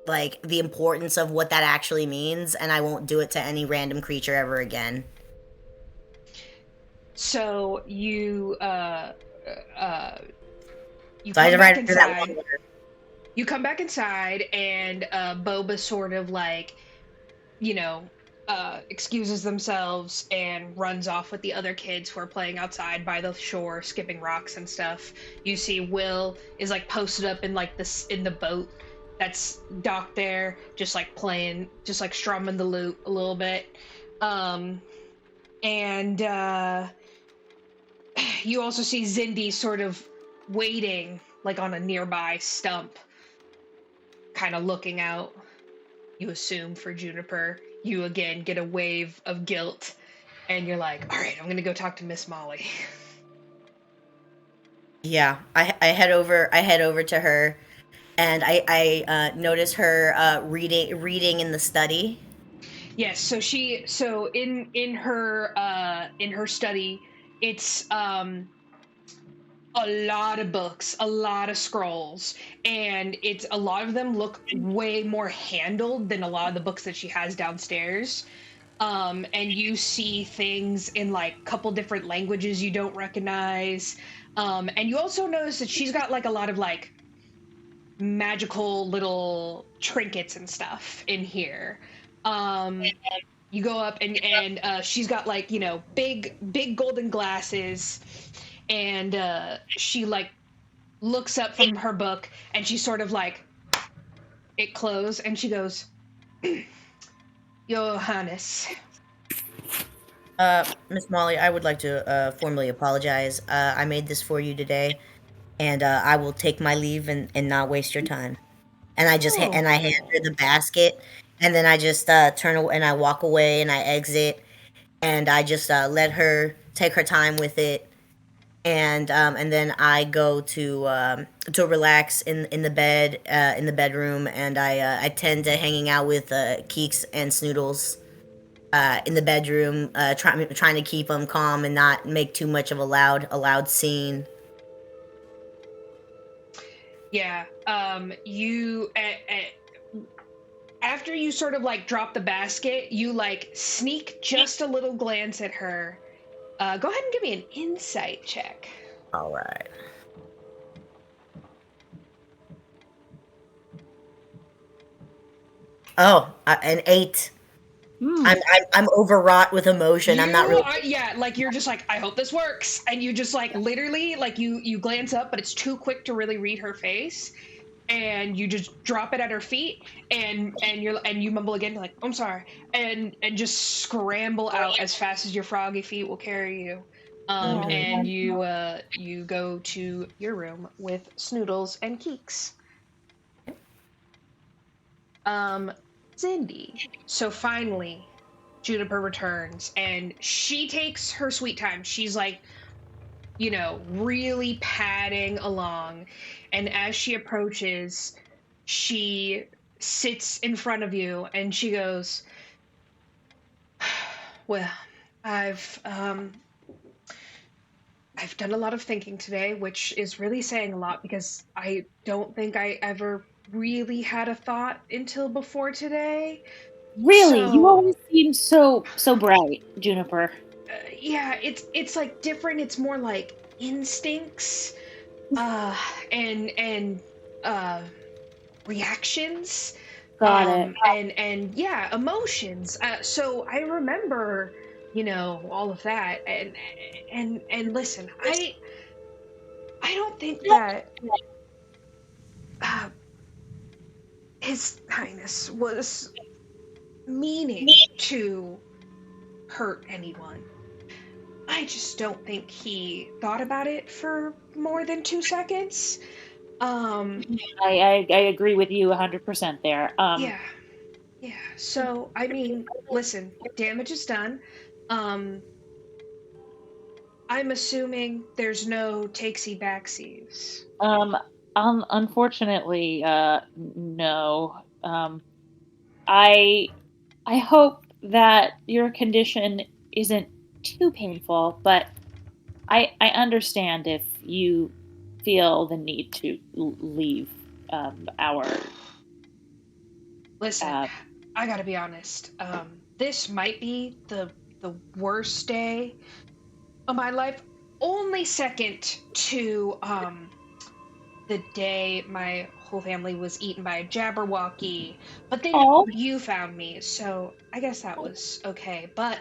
like the importance of what that actually means, and I won't do it to any random creature ever again. So you So I had come to back write her that inside. one letter. You come back inside, and Boba sort of like, you know, excuses themselves and runs off with the other kids who are playing outside by the shore, skipping rocks and stuff. You see Will is like posted up in like this in the boat that's docked there, just like playing, just like strumming the lute a little bit. And you also see Zindi sort of waiting, like on a nearby stump, kind of looking out. You assume for Juniper. You again get a wave of guilt, and you're like, all right, I'm gonna go talk to Miss Molly. Yeah, I head over to her, and I notice her reading in the study. Yes, so in her study, it's a lot of books, a lot of scrolls, and it's a lot of them look way more handled than a lot of the books that she has downstairs. And you see things in like a couple different languages you don't recognize. And you also notice that she's got like a lot of like magical little trinkets and stuff in here. Um, you go up, and she's got like, big golden glasses, and she like looks up from her book, and she sort of like it closed, and she goes, Your Highness. Miss Molly, I would like to formally apologize. I made this for you today, and I will take my leave and not waste your time. And and I hand her the basket, and then I just turn away and I walk away and I exit, and I just let her take her time with it, and then I go to relax in the bed in the bedroom, and I tend to hanging out with Keeks and Snoodles in the bedroom, trying to keep them calm and not make too much of a loud scene. Yeah. After you sort of like drop the basket, you like sneak just a little glance at her. Go ahead and give me an insight check. All right. Oh, an 8. I'm overwrought with emotion. I'm not really. Yeah, like you're just like, I hope this works, and you just like literally like you glance up, but it's too quick to really read her face, and you just drop it at her feet, and you mumble again like, I'm sorry, and just scramble out as fast as your froggy feet will carry you. And you go to your room with Snoodles and Keeks. Zindi. So finally, Juniper returns, and she takes her sweet time. She's like, really padding along. And as she approaches, she sits in front of you, and she goes, well, I've done a lot of thinking today, which is really saying a lot because I don't think I ever really had a thought until before today. Really, So, you always seem so bright, Juniper. Yeah, it's like different. It's more like instincts, and reactions, Got it. and yeah, emotions. So I remember, all of that, and listen, I don't think that His Highness was meaning to hurt anyone. I just don't think he thought about it for more than 2 seconds. I agree with you 100% there. Yeah. So, I mean, listen, damage is done. I'm assuming there's no takesy-backsies. Unfortunately, no. I hope that your condition isn't too painful, but I understand if you feel the need to leave our. Listen, I gotta be honest. This might be the worst day of my life. Only second to the day my whole family was eaten by a Jabberwocky. But then Oh. you found me, so I guess that was okay. But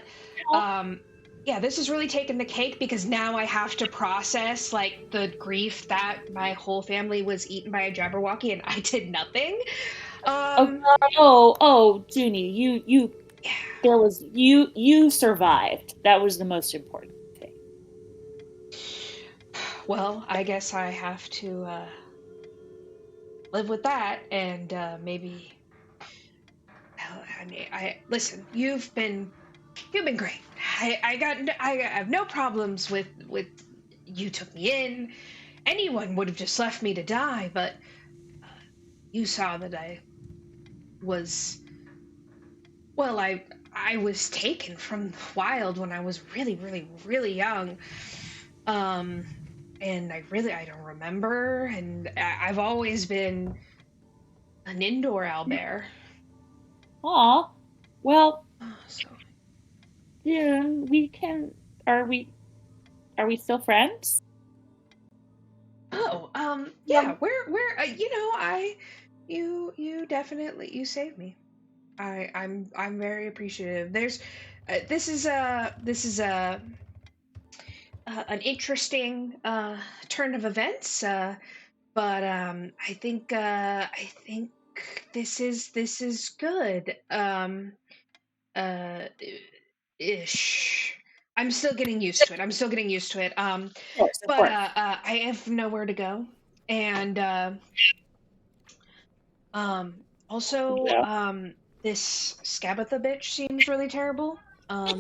yeah, this is really taking the cake because now I have to process like the grief that my whole family was eaten by a Jabberwocky and I did nothing. Junie, you survived. That was the most important thing. Well, I guess I have to live with that, and maybe. I listen. You've been great. I have no problems with you took me in. Anyone would have just left me to die, but you saw that I was. Well, I was taken from the wild when I was really, really, really young. And I don't remember, and I've always been an indoor owlbear. Aw, well, So. June, are we still friends? Oh, yeah, we're, you definitely, you saved me. I'm very appreciative. There's, this is an interesting, turn of events, but, I think this is good. Uh, ish. I'm still getting used to it. Of course, But I have nowhere to go, and also Yeah. this Scabatha bitch seems really terrible.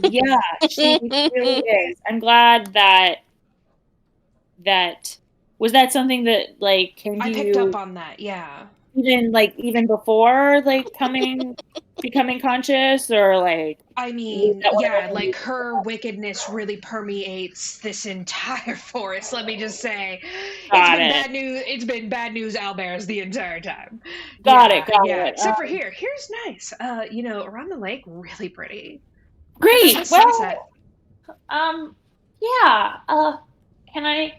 Yeah, she really is. I'm glad that was that something that like came to I picked you up on that. Yeah. even before like becoming conscious, or like I was mean, that one of yeah, the like things? her wickedness really permeates this entire forest. Let me just say, Got it. It's been bad news, owlbears the entire time. Got Yeah, it. Got yeah. it. Except for here. Here's nice. Around the lake, really pretty. Look at the Great. sunset. Well, yeah. Can I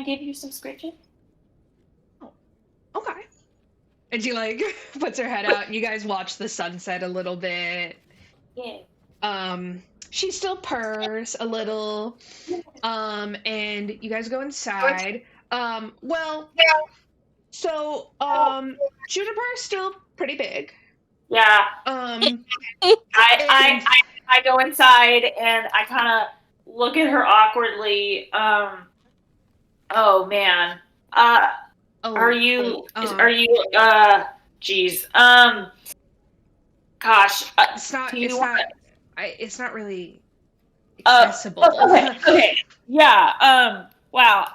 give you some scritches? Oh, okay. And she like puts her head out, and you guys watch the sunset a little bit. Yeah. She still purrs a little. And you guys go inside. Well, so Juniper's still pretty big. Yeah. And I go inside and I kind of look at her awkwardly. Oh man. Are you? Geez. Gosh. It's not really accessible. Okay. Yeah. Wow.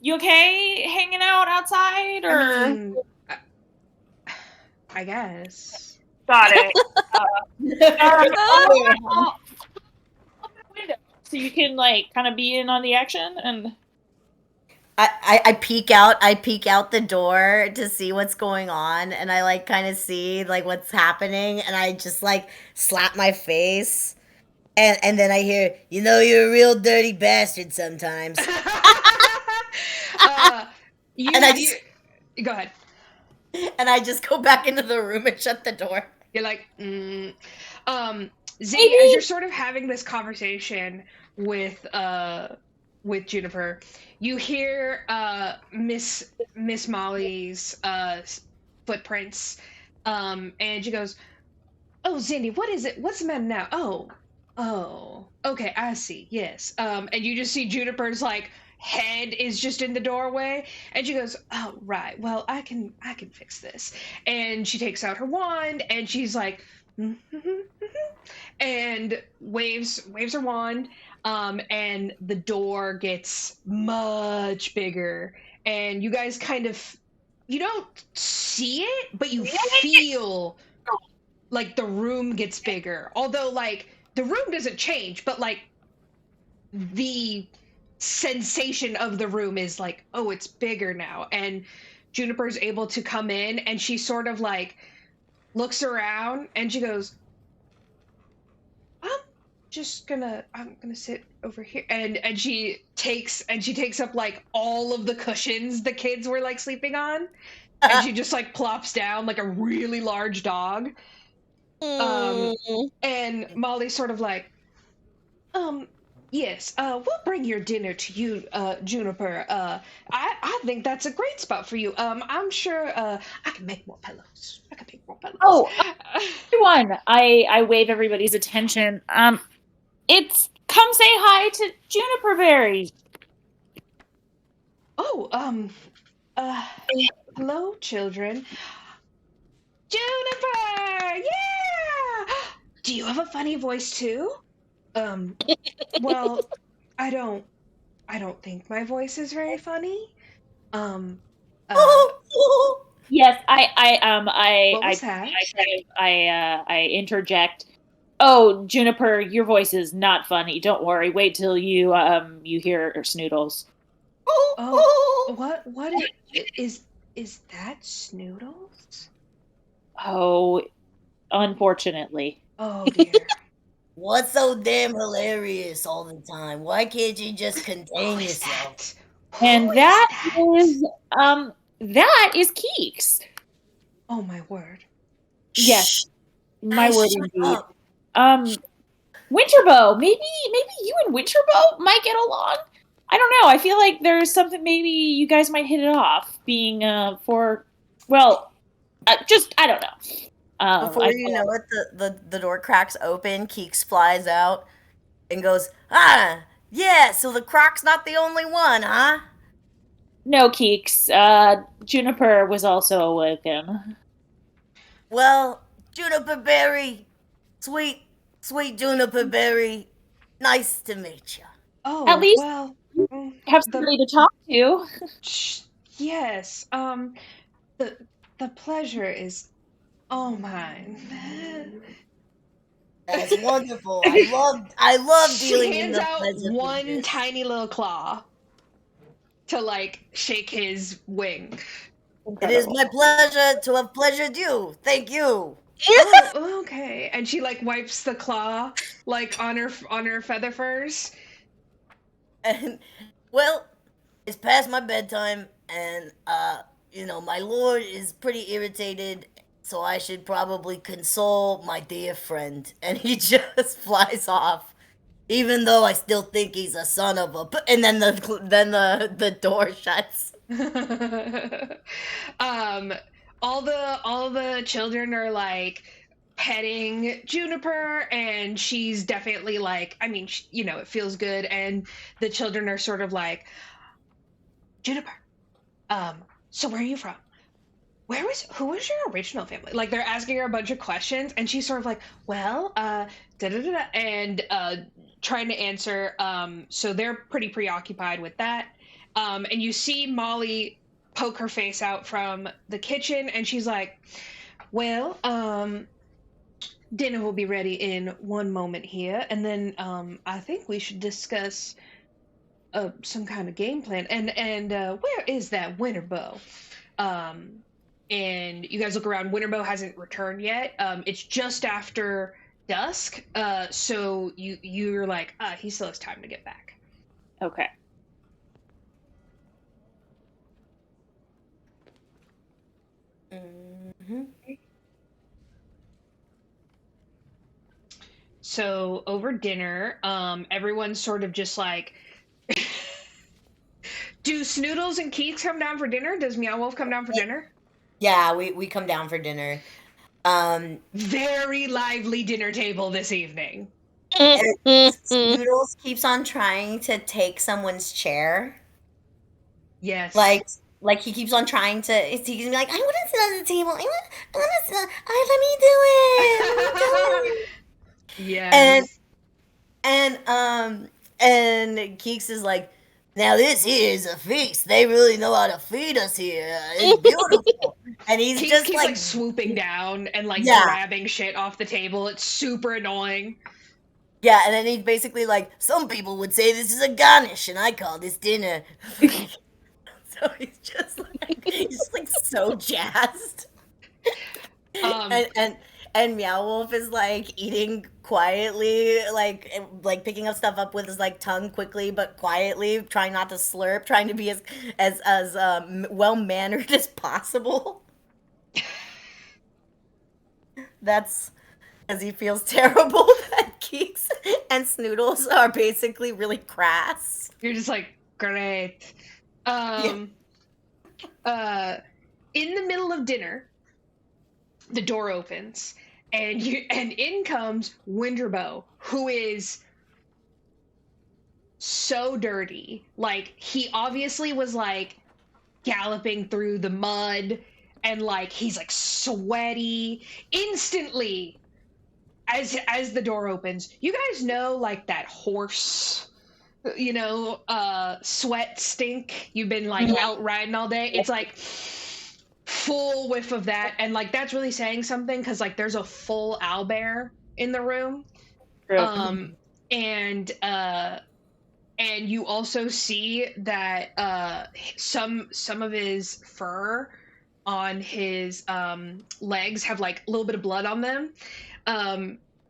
You okay hanging out outside, or? I mean, I guess. Got it. So you can like kind of be in on the action, and I peek out the door to see what's going on, and I like kind of see like what's happening, and I just like slap my face, and then I hear, you're a real dirty bastard sometimes. Go ahead. And I just go back into the room and shut the door. You're like, Zindi, as you're sort of having this conversation with Juniper, you hear Miss Molly's footprints, and she goes, "Oh, Zindi, what is it? What's the matter now? Oh, okay, I see. Yes." And you just see Juniper's like head is just in the doorway, and she goes, "Oh, right. Well, I can fix this." And she takes out her wand, and she's like and waves her wand, and the door gets much bigger, and you guys kind of, you don't see it, but you feel like the room gets bigger. Although, like, the room doesn't change, but like the sensation of the room is like, oh, it's bigger now. And Juniper's able to come in, and she sort of like looks around and she goes, I'm gonna sit over here, and she takes up like all of the cushions the kids were like sleeping on, and she just like plops down like a really large dog. And Molly's sort of like, yes, we'll bring your dinner to you, Juniper. I think that's a great spot for you. I'm sure I can make more pillows. Oh, everyone! I wave everybody's attention. It's come say hi to Juniper Berry. Oh, hello, children. Juniper! Yeah! Do you have a funny voice too? Well, I don't think my voice is very funny. Yes, What was that? I interject. Oh, Juniper, your voice is not funny. Don't worry. Wait till you hear Snoodles. Oh, what is that Snoodles? Oh, unfortunately. Oh dear. What's so damn hilarious all the time? Why can't you just contain Who is yourself? that? And Who that is Keeks. Oh my word. Yes, my Guys, word shut indeed. up. Winterbow, maybe you and Winterbow might get along. I don't know. I feel like there's something maybe you guys might hit it off. Being I don't know. Before you know it, the door cracks open, Keeks flies out and goes, "Ah, yeah, so the Croc's not the only one, huh?" No, Keeks. Juniper was also with him. Well, Juniper Berry, sweet Juniper Berry, nice to meet you. Oh, At least well, have somebody to talk to. yes. The pleasure is all mine. That's wonderful. I love dealing She in hands the out pleasure one business. tiny little claw to like shake his wing. It is my pleasure to have pleasured you. Thank you. Oh, okay. And she like wipes the claw like on her feather furs. And well, it's past my bedtime, and my lord is pretty irritated, so I should probably console my dear friend. And he just flies off, even though I still think he's a son of a. And then the door shuts. All the children are like petting Juniper, and she's definitely like, I mean, it feels good, and the children are sort of like, Juniper, so where are you from? Who was your original family? Like, they're asking her a bunch of questions, and she's sort of like, well, and trying to answer. So they're pretty preoccupied with that. And you see Molly poke her face out from the kitchen, and she's like, well, dinner will be ready in one moment here, and then I think we should discuss some kind of game plan. And where is that Winterbow? And you guys look around. Winterbow hasn't returned yet. It's just after dusk, so you're like, he still has time to get back. Okay. Mm-hmm. So over dinner, everyone's sort of just like, do Snoodles and Keeks come down for dinner? Does Meow Wolf come down for dinner? Yeah, we come down for dinner. Very lively dinner table this evening. Snoodles keeps on trying to take someone's chair. Yes. Like like he keeps on trying to. He can be like, I want to sit on the table. I want to sit. Let me do it. Yes. And Keeks is like, now this here is a feast. They really know how to feed us here. It's beautiful. And he's Keeks just keeps like swooping down and like Yeah. grabbing shit off the table. It's super annoying. Yeah, and then he's basically like, some people would say this is a garnish, and I call this dinner. So he's just like so jazzed. And Meow Wolf is like eating quietly, like picking up stuff up with his like tongue quickly but quietly, trying not to slurp, trying to be as well mannered as possible. That's because he feels terrible that Keeks and Snoodles are basically really crass. You're just like, great. In the middle of dinner, the door opens, and in comes Winterbow, who is so dirty. Like, he obviously was like galloping through the mud, and like he's like sweaty instantly. As the door opens, you guys know, like, that horse, sweat stink. You've been like out riding all day. It's like full whiff of that, and like that's really saying something because like there's a full owlbear in the room. And you also see that some of his fur on his legs have like a little bit of blood on them.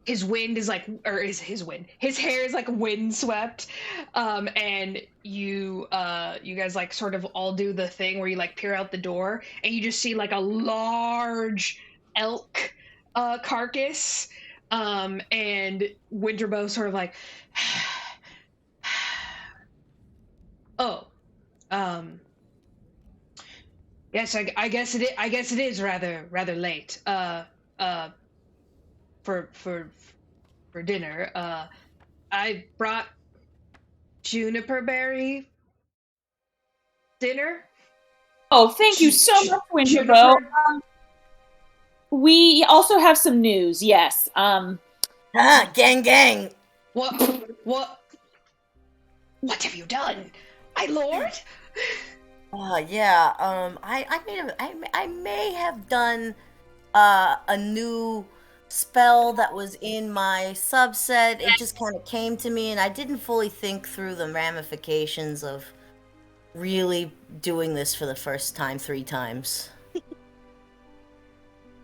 His wind is like, or is his wind? His hair is like windswept, and you guys like sort of all do the thing where you like peer out the door, and you just see like a large elk carcass, and Winterbow sort of like, yes, I guess it is rather late. For dinner. I brought juniper berry dinner. Oh, thank you so much, Winterbow. We also have some news. Yes. Gang. What have you done, my lord? Yeah. I may have done a new spell that was in my subset. It just kind of came to me, and I didn't fully think through the ramifications of really doing this for the first time 3 times.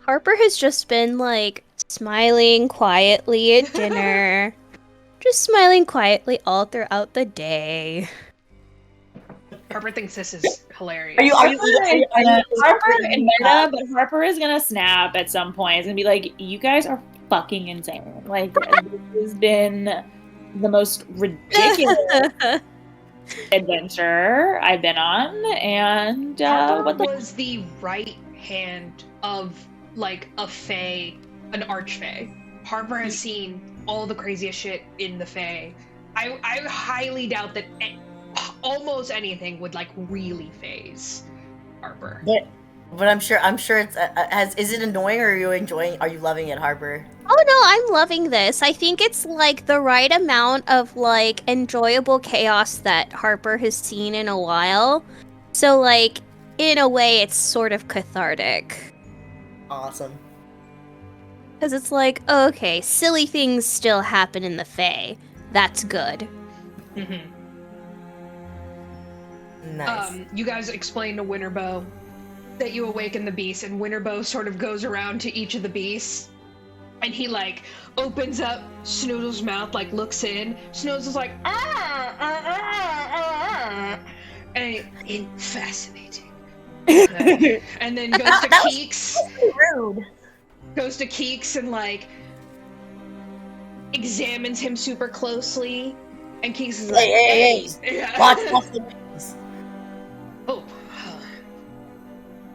Harper has just been like smiling quietly at dinner. Just smiling quietly all throughout the day. Harper thinks this is hilarious. Harper and Meta, but Harper is gonna snap at some point and be like, "You guys are fucking insane! Like, this has been the most ridiculous adventure I've been on." And Harper was the right hand of like a fae, an archfey. Harper has seen all the craziest shit in the fae. I highly doubt that almost anything would like really phase Harper. But I'm sure it's is it annoying, or are you loving it, Harper? Oh no, I'm loving this. I think it's like the right amount of like enjoyable chaos that Harper has seen in a while. So like in a way it's sort of cathartic. Awesome. Because it's like, okay, silly things still happen in the Fae. That's good. Mm-hmm. Nice. You guys explain to Winterbow that you awaken the beast, and Winterbow sort of goes around to each of the beasts, and he like opens up Snoodle's mouth, like looks in. Snoodles is like, and fascinating. And then goes to Keeks. Rude. Goes to Keeks and like examines him super closely, and Keeks is like, hey. Yeah. Watch the things. Oh,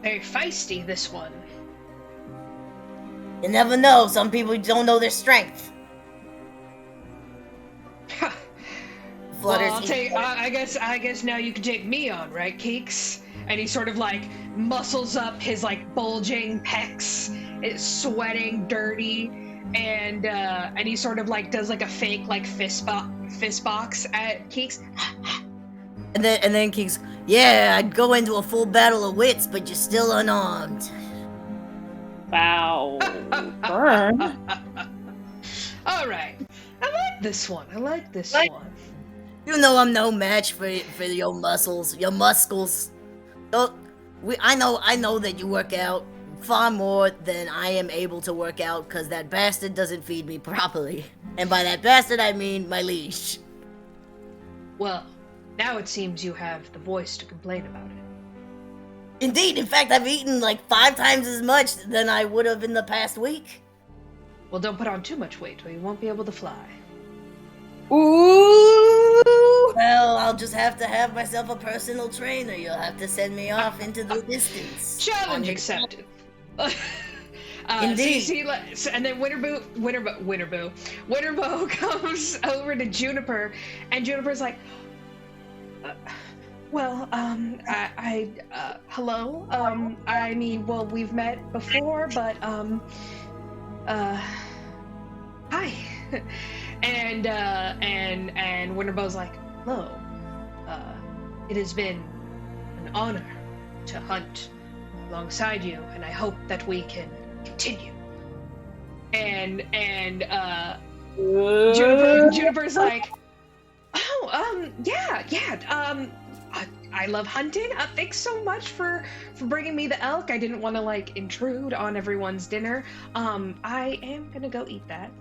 very feisty, this one. You never know. Some people don't know their strength. Well, I'll take. I guess now you can take me on, right, Keeks? and he sort of like muscles up his like bulging pecs. It's sweating, dirty, and he sort of like does like a fake like fist box at Keeks. And then Keeks, yeah, I'd go into a full battle of wits, but you're still unarmed. Wow. Burn. All right, I like this one. One. You know I'm no match for your muscles, your muscles. I know that you work out far more than I am able to work out because that bastard doesn't feed me properly. And by that bastard, I mean my leash. Well, now it seems you have the voice to complain about it. Indeed, in fact, I've eaten like 5 times as much than I would have in the past week. Well, don't put on too much weight or you won't be able to fly. Ooh. Well, I'll just have to have myself a personal trainer. You'll have to send me off into the distance. Challenge accepted. Indeed. And then Winterbow comes over to Juniper, and Juniper's like, hello. I mean, well, we've met before, but hi. And Winterbow's like, hello. It has been an honor to hunt alongside you, and I hope that we can continue. And Juniper's like, I love hunting. Thanks so much for bringing me the elk. I didn't want to like intrude on everyone's dinner. I am gonna go eat that.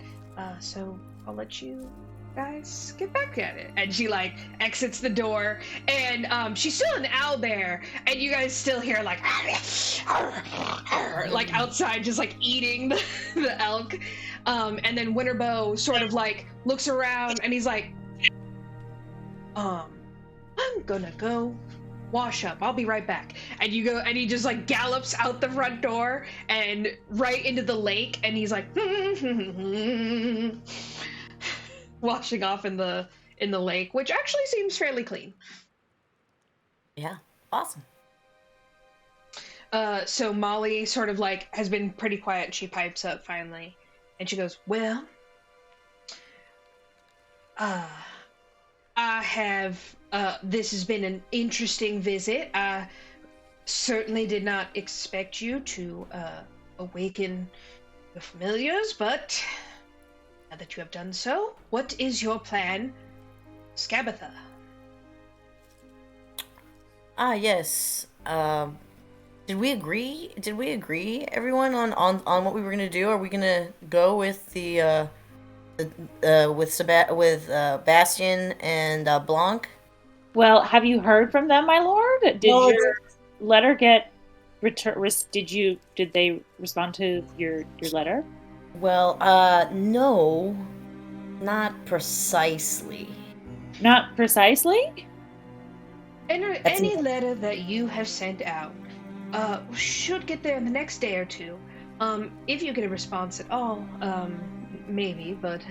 So I'll let you guys get back at it. And she like exits the door, and she's still an owlbear, and you guys still hear like outside just like eating the elk. And then Winterbow sort of like looks around and he's like, I'm gonna go wash up. I'll be right back. And you go, and he just like gallops out the front door and right into the lake, and he's like washing off in the lake, which actually seems fairly clean. Yeah, awesome. So Molly sort of like has been pretty quiet, and she pipes up finally, and she goes, well, I have, this has been an interesting visit. I certainly did not expect you to awaken your familiars, but now that you have done so, what is your plan, Skabatha? Yes. Did we agree, everyone, on what we were gonna do? Are we gonna go with with Bastion and Blanc? Well, have you heard from them, my lord? Did your letter get did they respond to your letter? Well, no, not precisely. Not precisely? Any letter that you have sent out should get there in the next day or two. If you get a response at all, maybe, but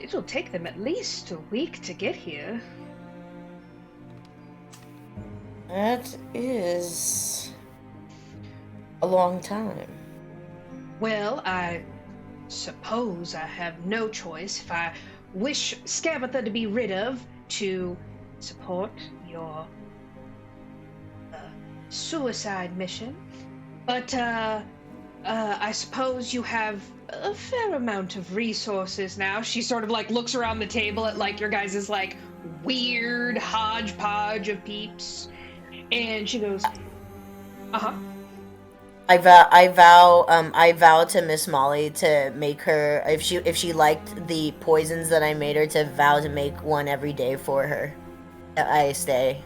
it'll take them at least a week to get here. That is a long time. Well, I suppose I have no choice if I wish Skabatha to be rid of to support your suicide mission. But I suppose you have a fair amount of resources now. She sort of like looks around the table at like your guys' like weird hodgepodge of peeps, and she goes, I vow to Miss Molly to make her, if she liked the poisons that I made her, to vow to make one every day for her. I stay.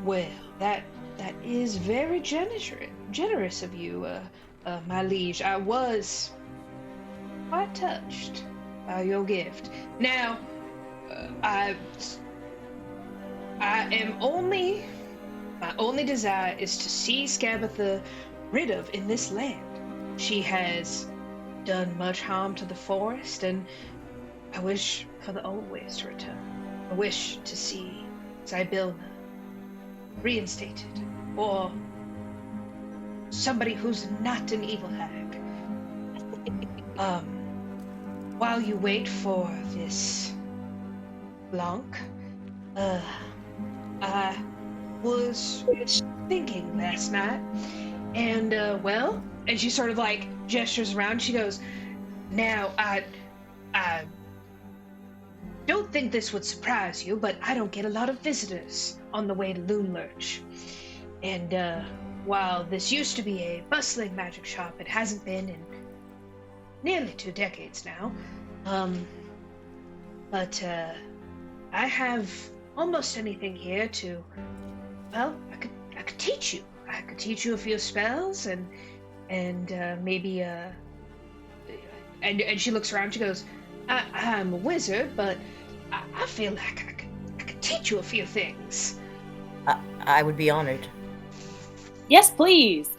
Well, that is very generous of you, my liege. I was quite touched by your gift. Now, my only desire is to see Skabatha rid of in this land. She has done much harm to the forest, and I wish for the old ways to return. I wish to see Zybilna reinstated, or somebody who's not an evil hag. While you wait for this Blanc, I was thinking last night, and and she sort of like gestures around. She goes, "Now, I don't think this would surprise you, but I don't get a lot of visitors on the way to Loon Lurch. And while this used to be a bustling magic shop, it hasn't been in nearly 2 decades now. But I have almost anything here to, well, I could teach you. I could teach you a few spells and maybe and she looks around. She goes, I'm a wizard, but I feel like I could teach you a few things." I would be honored. Yes, please.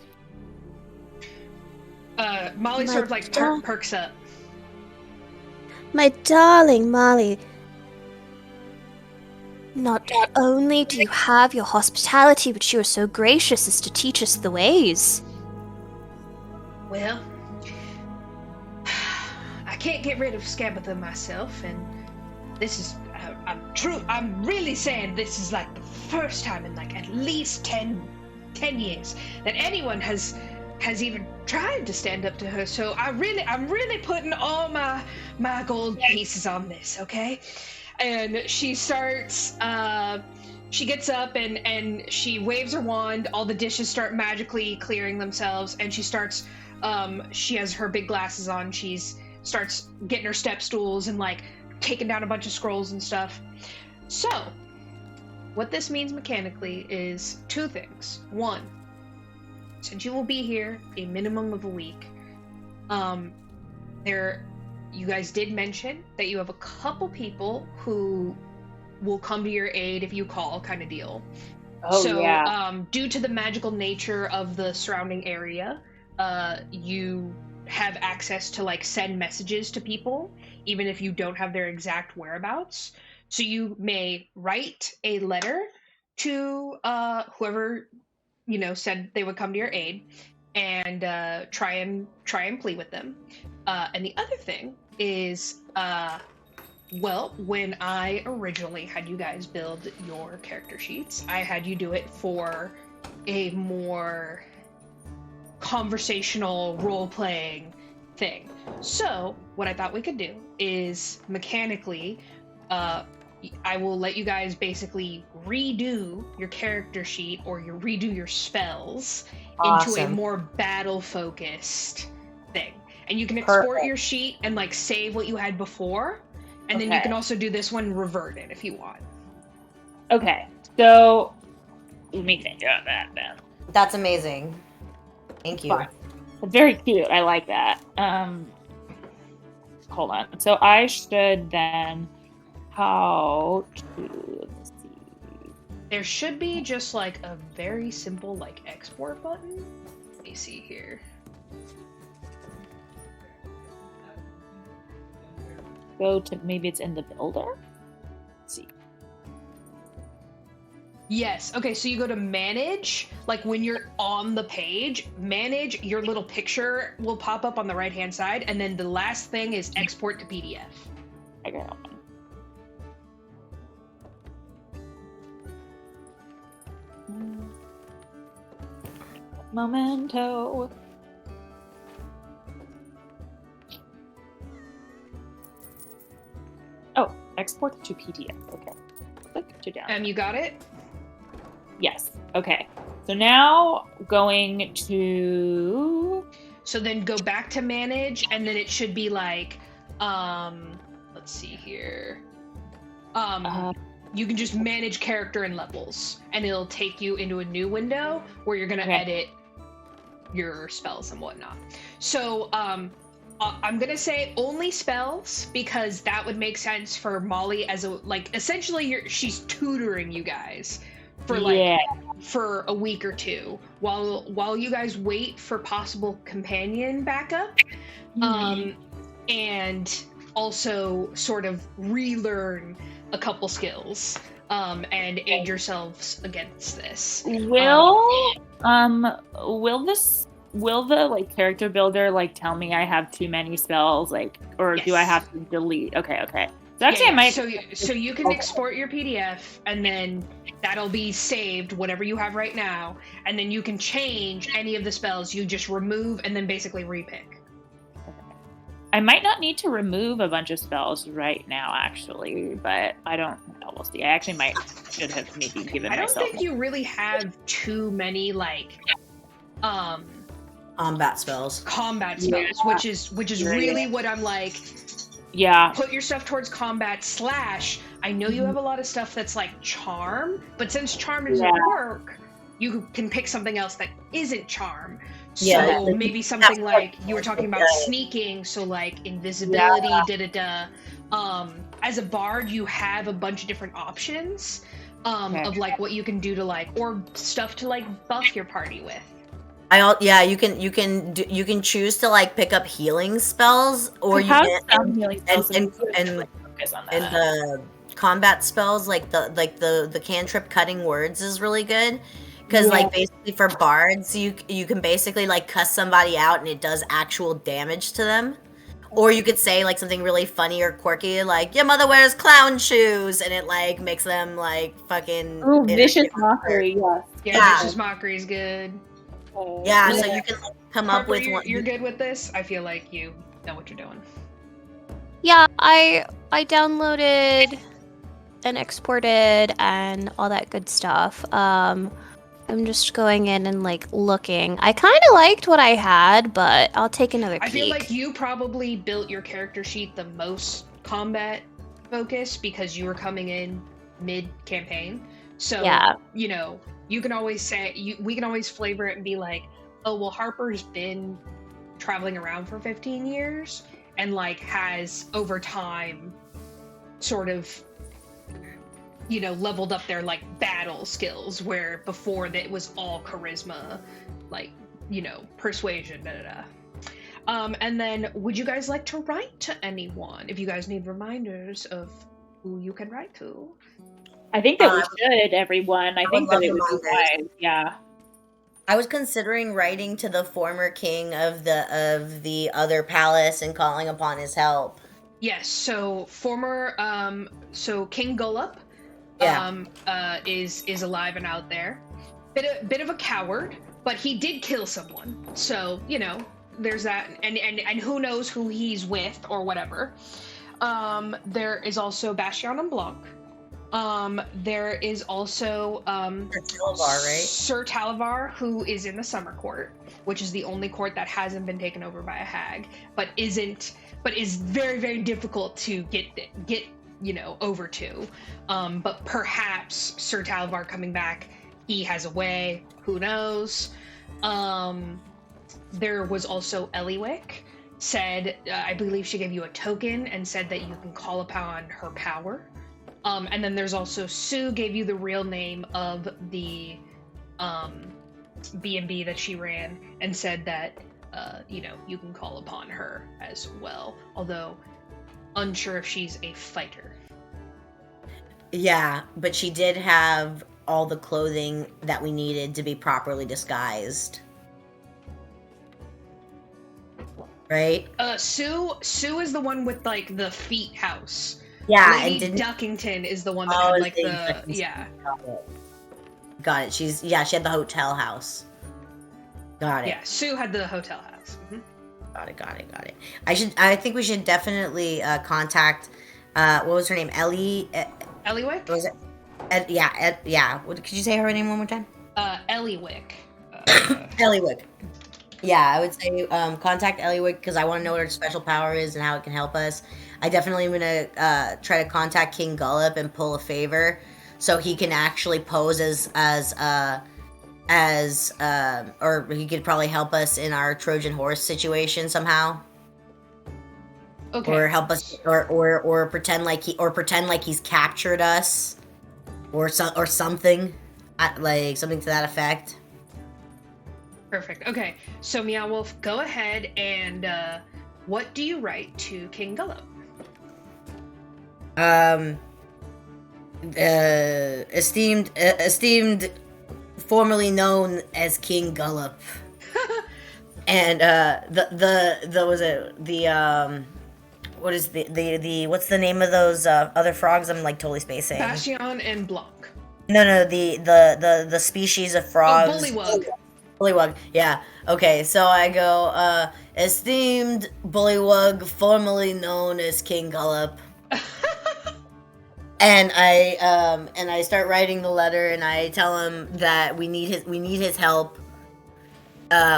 Molly sort of like perks up. My darling Molly, not only do you have your hospitality, but you are so gracious as to teach us the ways. Well, I can't get rid of Scabatha myself, and this is, I'm really saying this is like the first time in like at least 10 years that anyone has even tried to stand up to her. So I'm really putting all my gold pieces on this, okay? And she starts, she gets up and she waves her wand. All the dishes start magically clearing themselves, and she starts, she has her big glasses on. Starts getting her step stools and like taking down a bunch of scrolls and stuff. So, what this means mechanically is 2 things. 1, since you will be here a minimum of a week, you guys did mention that you have a couple people who will come to your aid if you call, kind of deal. Due to the magical nature of the surrounding area, you have access to like send messages to people, even if you don't have their exact whereabouts. So you may write a letter to whoever said they would come to your aid, and try and plead with them. And the other thing is, when I originally had you guys build your character sheets, I had you do it for a more conversational role-playing thing. So what I thought we could do is mechanically, I will let you guys basically redo your character sheet or redo your spells into a more battle-focused thing. And you can export your sheet and like save what you had before, and then you can also do this one reverted if you want. Okay, so let me think about that then. That's amazing. Thank you. Fine. Very cute. I like that. Hold on. So I should then let's see. There should be just like a very simple like export button. Let me see here. Go to, maybe it's in the builder. Let's see. Yes. Okay, so you go to manage, like when you're on the page, manage, your little picture will pop up on the right-hand side, and then the last thing is export to PDF. I got one. Memento. Oh, export to PDF. Okay. Click to download. You got it? Yes. Okay. So now going to... So then go back to manage, and then it should be like, let's see here. You can just manage character and levels, and it'll take you into a new window where you're going to edit your spells and whatnot. So I'm going to say only spells, because that would make sense for Molly as essentially she's tutoring you guys for a week or 2 while you guys wait for possible companion backup, and also sort of relearn a couple skills. and aid yourselves against this. Will the like character builder like tell me I have too many spells, like, or Yes. do I have to delete? Okay. So actually, I might. So you can export your PDF, and then that'll be saved, whatever you have right now, and then you can change any of the spells. You just remove and then basically repick. I might not need to remove a bunch of spells right now, actually, but I don't know. We'll see. I actually should have maybe given myself. I don't think you really have too many like combat spells, which is really what I'm like. Yeah. Put your stuff towards combat / I know you have a lot of stuff that's like charm, but since charm doesn't work, you can pick something else that isn't charm. So maybe something like you were talking about sneaking, so like invisibility, as a bard, you have a bunch of different options of like what you can do to like, or stuff to like buff your party with. You can choose to like pick up healing spells, or you can and the combat spells like the cantrip cutting words is really good. Because, like, basically for bards, you can basically, like, cuss somebody out and it does actual damage to them. Or you could say, like, something really funny or quirky, like, your mother wears clown shoes, and it, like, makes them, like, fucking... Ooh, vicious mockery, yes. Yeah, vicious mockery is good. Yeah, so you can, like, come up with one... You're good with this? I feel like you know what you're doing. Yeah, I downloaded and exported and all that good stuff. I'm just going in and like looking. I kind of liked what I had, but I'll take another peek. I feel like you probably built your character sheet the most combat focused because you were coming in mid-campaign. So, you know, you can always say, we can always flavor it and be like, oh, well, Harper's been traveling around for 15 years and like has over time sort of, you know, leveled up their like battle skills, where before that was all charisma, like, you know, persuasion, and then would you guys like to write to anyone if you guys need reminders of who you can write to? I think that we should, everyone. I think that it would be wise. Yeah. I was considering writing to the former king of the other palace and calling upon his help. Yes, so so King Gullop is alive and out there. Bit of a coward, but he did kill someone. So, you know, there's that, and who knows who he's with or whatever. There is also Bastion and Blanc. There is also Sir Talavar, who is in the Summer Court, which is the only court that hasn't been taken over by a hag, but is very, very difficult to get you know, over to. But perhaps Sir Talavar coming back, he has a way, who knows. There was also Eliwick, said, I believe she gave you a token and said that you can call upon her power. And then there's also Sue, gave you the real name of the B&B that she ran and said that, you know, you can call upon her as well, although unsure if she's a fighter. Yeah, but she did have all the clothing that we needed to be properly disguised. Right? Sue is the one with like the feet house. Yeah, Lady Duckington is the one that had like the Got it. She had the hotel house. Got it. Yeah, Sue had the hotel house. Mm-hmm. Got it. I think we should definitely contact. What was her name? Eliwick? Was it? Yeah. Could you say her name one more time? Eliwick. Eliwick. Yeah, I would say contact Eliwick because I want to know what her special power is and how it can help us. I definitely am gonna try to contact King Gullop and pull a favor so he can actually pose or he could probably help us in our Trojan horse situation somehow. Okay. Or help us, or pretend like he's captured us, or something, like something to that effect. Perfect. Okay, so Meow Wolf, go ahead and what do you write to King Gullop? esteemed, formerly known as King Gullop. And what is the what's the name of those other frogs? I'm like totally spacing. Bastion and Blanc. No, the species of frogs. Oh, Bullywug. Bullywug, yeah. Okay, so I go, esteemed Bullywug, formerly known as King Gullop. And I start writing the letter, and I tell him that we need his help.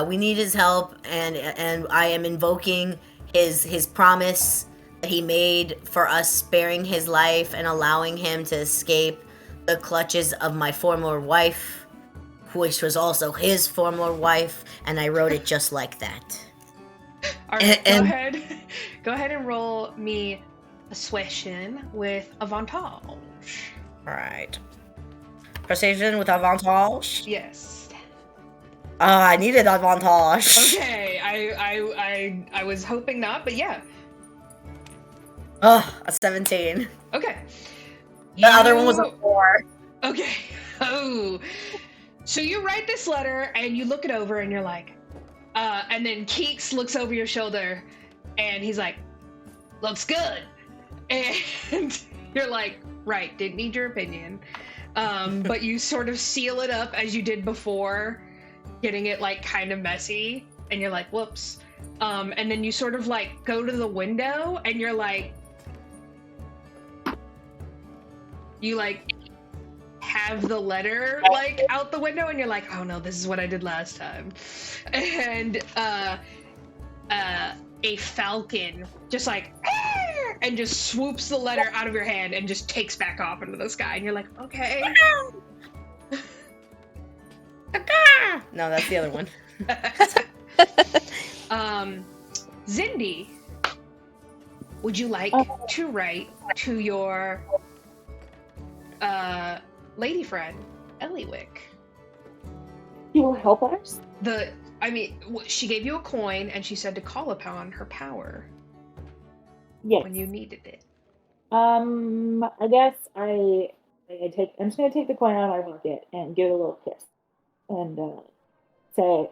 We need his help, and I am invoking his promise that he made for us, sparing his life and allowing him to escape the clutches of my former wife, which was also his former wife, and I wrote it just like that. All right, go ahead and roll me persuasion with avantage. All right. Persuasion with avantage? Yes. I needed avantage. Okay, I was hoping not, but yeah. A 17. Okay. The other one was a 4. Okay. Oh. So you write this letter and you look it over and you're like, and then Keeks looks over your shoulder and he's like, looks good. And you're like, right, didn't need your opinion. But you sort of seal it up as you did before, getting it like kind of messy. And you're like, whoops. And then you sort of like go to the window and you're like, you like have the letter like out the window and you're like, oh no, this is what I did last time. And a falcon just like and just swoops the letter out of your hand and just takes back off into the sky and you're like, okay. No, that's the other one. Zindi, would you like to write to your lady friend, Eliwick? You will help us? She gave you a coin and she said to call upon her power. Yes. When you needed it. I guess I'm just gonna take the coin out of my pocket and give it a little kiss. And say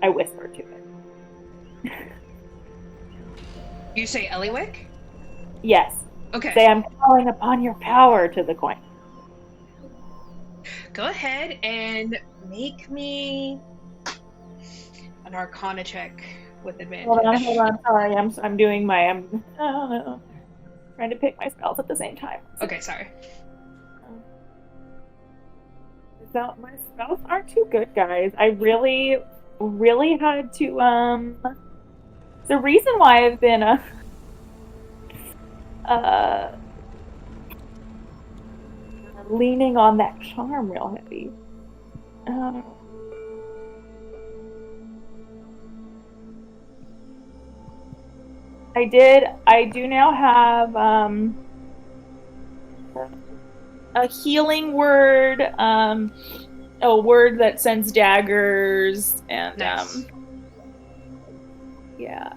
I whisper to it. You say Eliwick? Yes. Okay. Say I'm calling upon your power to the coin. Go ahead and make me an Arcana check with advantage. Hold on. Sorry, I'm doing my I don't know, trying to pick my spells at the same time. Okay, sorry. So my spells aren't too good, guys. I really had to the reason why I've been leaning on that charm real heavy. I do now have a healing word, a word that sends daggers, and nice. Yeah.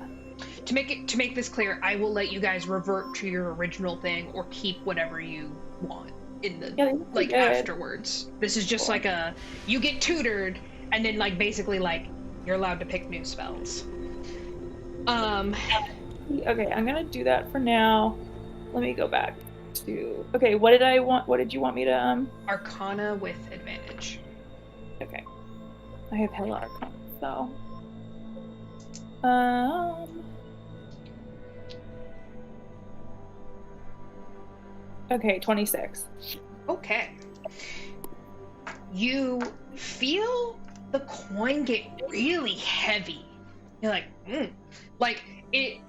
To make this clear, I will let you guys revert to your original thing or keep whatever you want in the afterwards. This is just like you get tutored and then like basically like you're allowed to pick new spells. Okay, I'm gonna do that for now. Let me go back to. Okay, what did I want? What did you want me to Arcana with advantage. Okay, I have hella Arcana, so. Okay, 26. Okay. You feel the coin get really heavy. You're like, like it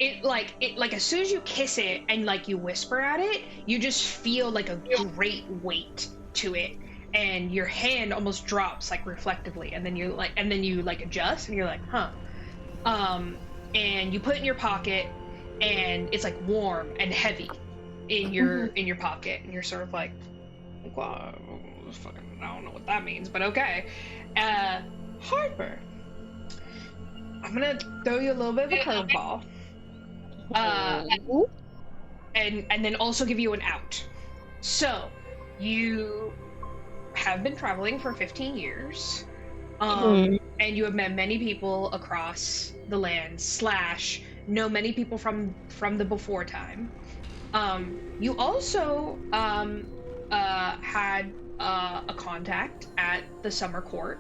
as soon as you kiss it and like you whisper at it, you just feel like a great weight to it, and your hand almost drops like reflectively, and then you adjust, and you're like, huh. And you put it in your pocket, and it's like warm and heavy in your pocket, and you're sort of like, wow, I don't know what that means, but okay. Harper, I'm gonna throw you a little bit of a curveball. and then also give you an out. So, you have been traveling for 15 years, and you have met many people across the land / know many people from the before time. You also had a contact at the summer court,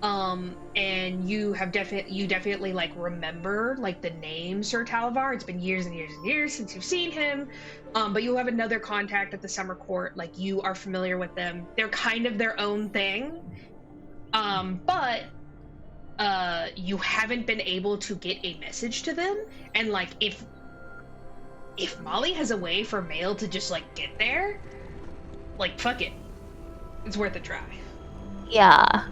and you definitely like remember like the name Sir Talavar. It's been years and years and years since you've seen him, but you have another contact at the summer court. Like, you are familiar with them. They're kind of their own thing, but you haven't been able to get a message to them. And like, if Molly has a way for mail to just like get there, like, fuck it, it's worth a try. Yeah.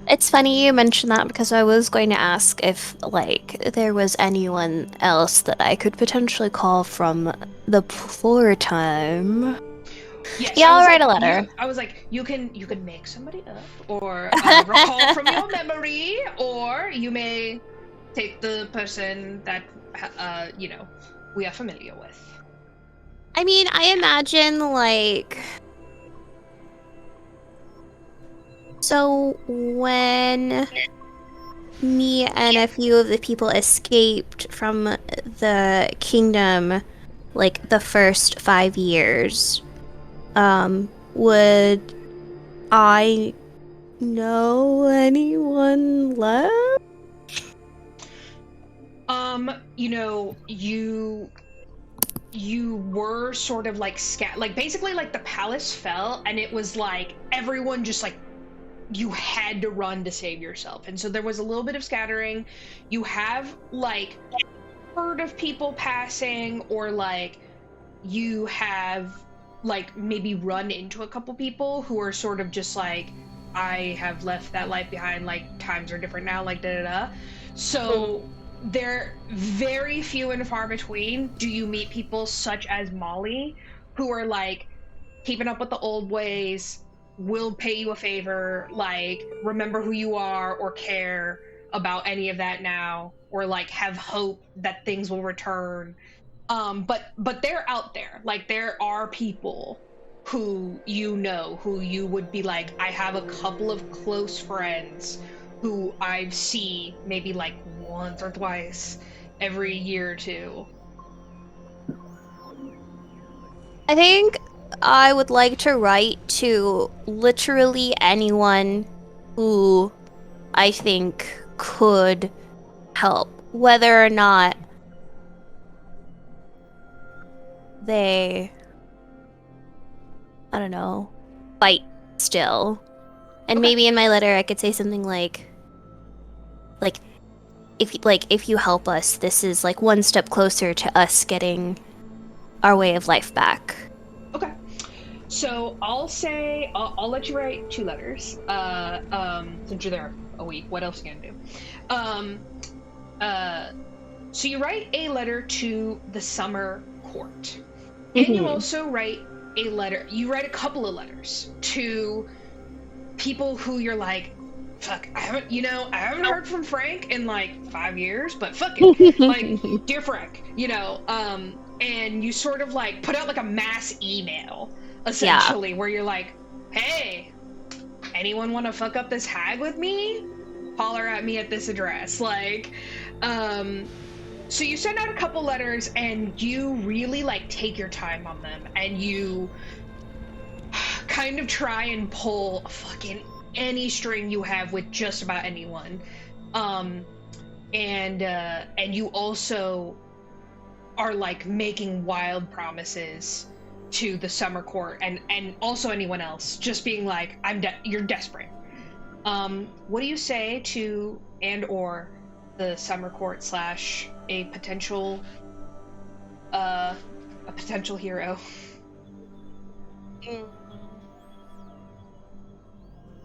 It's funny you mentioned that, because I was going to ask if, like, there was anyone else that I could potentially call from the before time. Yes, Yeah, I'll write a letter. I was like, you can make somebody up, or recall from your memory, or you may take the person that we are familiar with. I mean, I imagine, like... So, when me and a few of the people escaped from the kingdom, like, the first 5 years, would I know anyone left? You were sort of like basically like the palace fell, and it was like everyone just like, you had to run to save yourself. And so there was a little bit of scattering. You have like heard of people passing, or like you have like maybe run into a couple people who are sort of just like, I have left that life behind, like times are different now, like da da da. So they're very few and far between. Do you meet people such as Molly, who are like keeping up with the old ways, will pay you a favor, like remember who you are, or care about any of that now, or like have hope that things will return. But they're out there. Like, there are people who who you would be like, I have a couple of close friends who I've seen maybe like once or twice every year or two. I think I would like to write to literally anyone who I think could help, whether or not they, I don't know, fight still. And Okay. maybe in my letter I could say something like if you help us, this is like one step closer to us getting our way of life back. Okay. So I'll say, I'll let you write 2 letters. Since you're there a week, what else are you gonna do? So you write a letter to the summer court. And you also write a letter, you write a couple of letters to people who you're like, fuck, I haven't heard from Frank in like 5 years, but fuck it. Like, dear Frank, and you sort of like put out like a mass email, essentially, where you're like, hey, anyone want to fuck up this hag with me? Holler at me at this address. Like, so you send out a couple letters, and you really like take your time on them, and you kind of try and pull fucking any string you have with just about anyone. And you also are like making wild promises to the summer court and also anyone else, just being like, you're desperate. What do you say to or the summer court / a potential hero?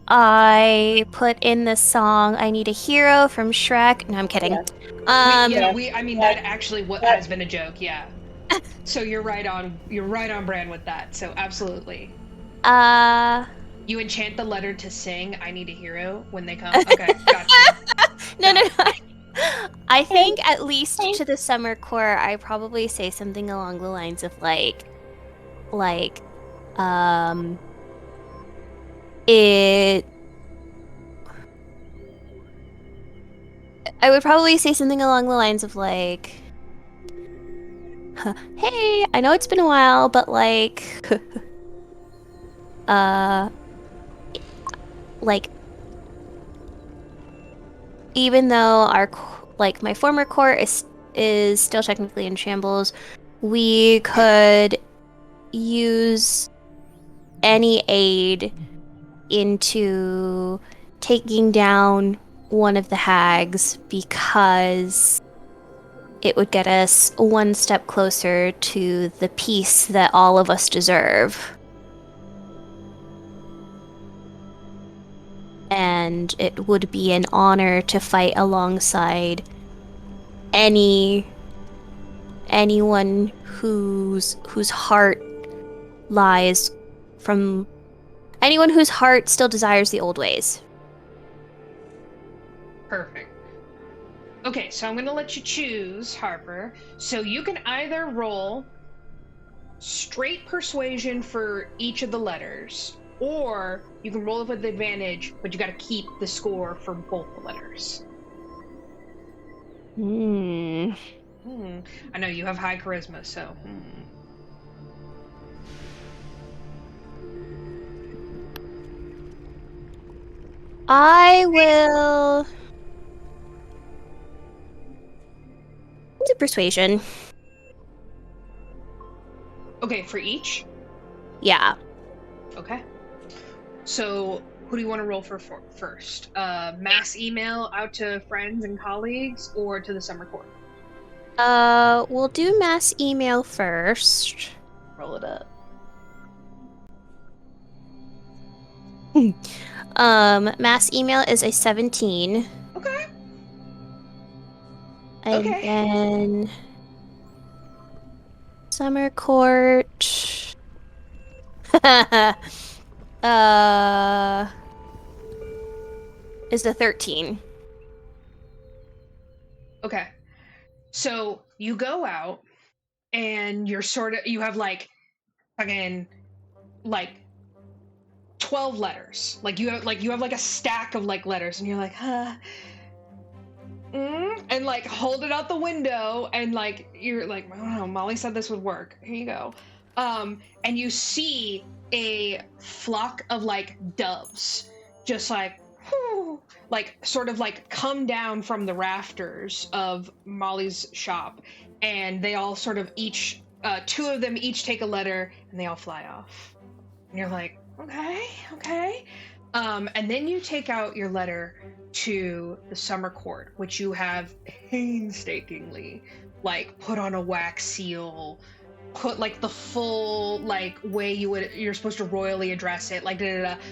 I put in the song "I Need a Hero" from Shrek. No, I'm kidding. I mean that actually has been a joke, yeah. So you're right on brand with that. So absolutely. You enchant the letter to sing "I Need a Hero" when they come. Okay, gotcha. No. I think at least to the summer court, I probably say something along the lines of it. I would probably say something along the lines of like, hey, I know it's been a while, but like, like, even though my former court is still technically in shambles, we could use any aid into taking down one of the hags because it would get us one step closer to the peace that all of us deserve. And it would be an honor to fight alongside anyone whose heart lies from anyone whose heart still desires the old ways. Perfect. Okay, so I'm going to let you choose, Harper. So you can either roll straight persuasion for each of the letters, or you can roll it with advantage, but you got to keep the score for both the letters. I know you have high charisma, so. I will do persuasion. Okay, for each? Yeah. Okay. So, who do you want to roll for first? Mass email out to friends and colleagues, or to the summer court? We'll do mass email first. Roll it up. Mass email is a 17. Okay. And Okay. then summer court. Is the 13. Okay. So you go out and you're you have like fucking like 12 letters. You have like a stack of like letters and you're like, and like hold it out the window and like you're like, I don't know, Molly said this would work. Here you go. And you see a flock of like doves just like sort of like come down from the rafters of Molly's shop, and they all sort of each two of them each take a letter and they all fly off. And you're like, okay. And then you take out your letter to the summer court, which you have painstakingly like put on a wax seal, put like the full like way you're supposed to royally address it, like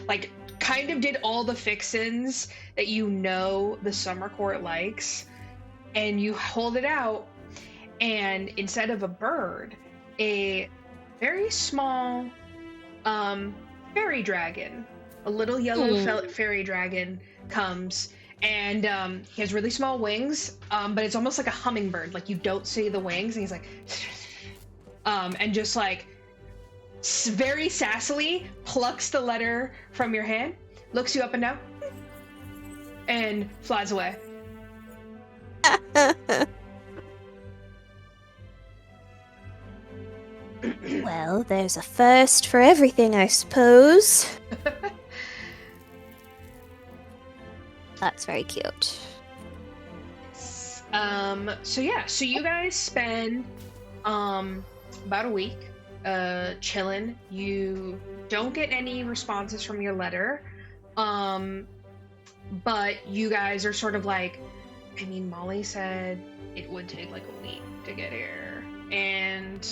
like kind of did all the fixins that you know the summer court likes, and you hold it out, and instead of a bird, a very small fairy dragon, a little yellow fairy dragon comes, and he has really small wings, but it's almost like a hummingbird, like you don't see the wings, and he's like and just like very sassily plucks the letter from your hand, looks you up and down, and flies away. Well, there's a first for everything, I suppose. That's very cute. So you guys spend about a week chilling. You don't get any responses from your letter, but you guys are sort of like, I mean, Molly said it would take like a week to get here, and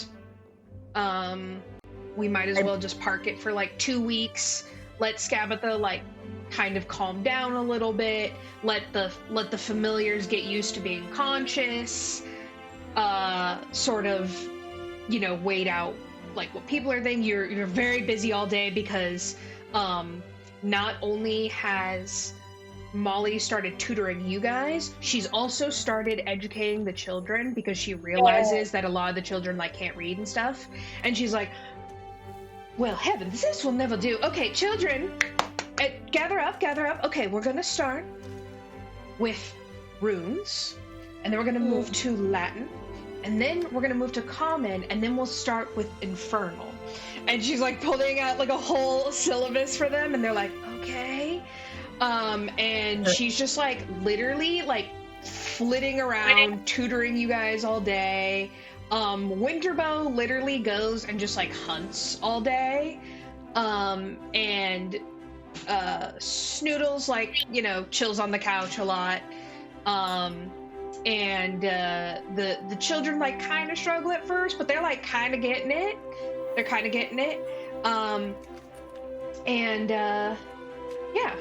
we might as well just park it for like 2 weeks, let Skabatha like kind of calm down a little bit, let the familiars get used to being conscious, sort of, you know, wait out like what people are thinking. You're very busy all day because not only has Molly started tutoring you guys, she's also started educating the children because she realizes that a lot of the children like can't read and stuff. And she's like, well, heavens, this will never do. Okay, children, gather up. Okay, we're gonna start with runes, and then we're gonna move to Latin, and then we're gonna move to common, and then we'll start with infernal. And she's like pulling out like a whole syllabus for them, and they're like, okay. And she's just like literally like flitting around, tutoring you guys all day. Winterbow literally goes and just like hunts all day. And Snoodles like, you know, chills on the couch a lot. And the children like kind of struggle at first, but they're like kind of getting it. Yeah.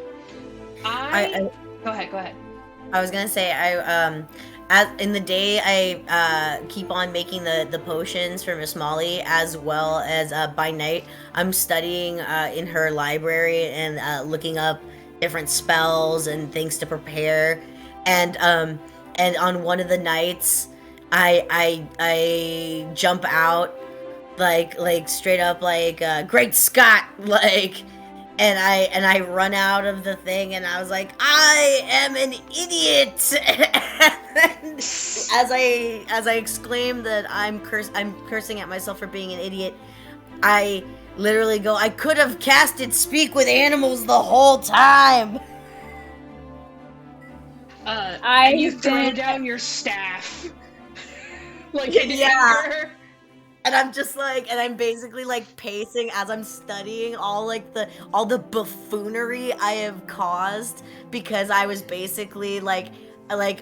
Go ahead. I was gonna say as in the day I keep on making the potions for Miss Molly, as well as by night I'm studying in her library and looking up different spells and things to prepare. And on one of the nights I jump out like straight up like Great Scott, like. And I run out of the thing, and I was like, I am an idiot. as I exclaim that I'm cursing at myself for being an idiot, I literally go, I could have casted Speak with Animals the whole time. And you throw down your staff, like in anger. And I'm just like, and I'm basically like pacing as I'm studying all the buffoonery I have caused, because I was basically like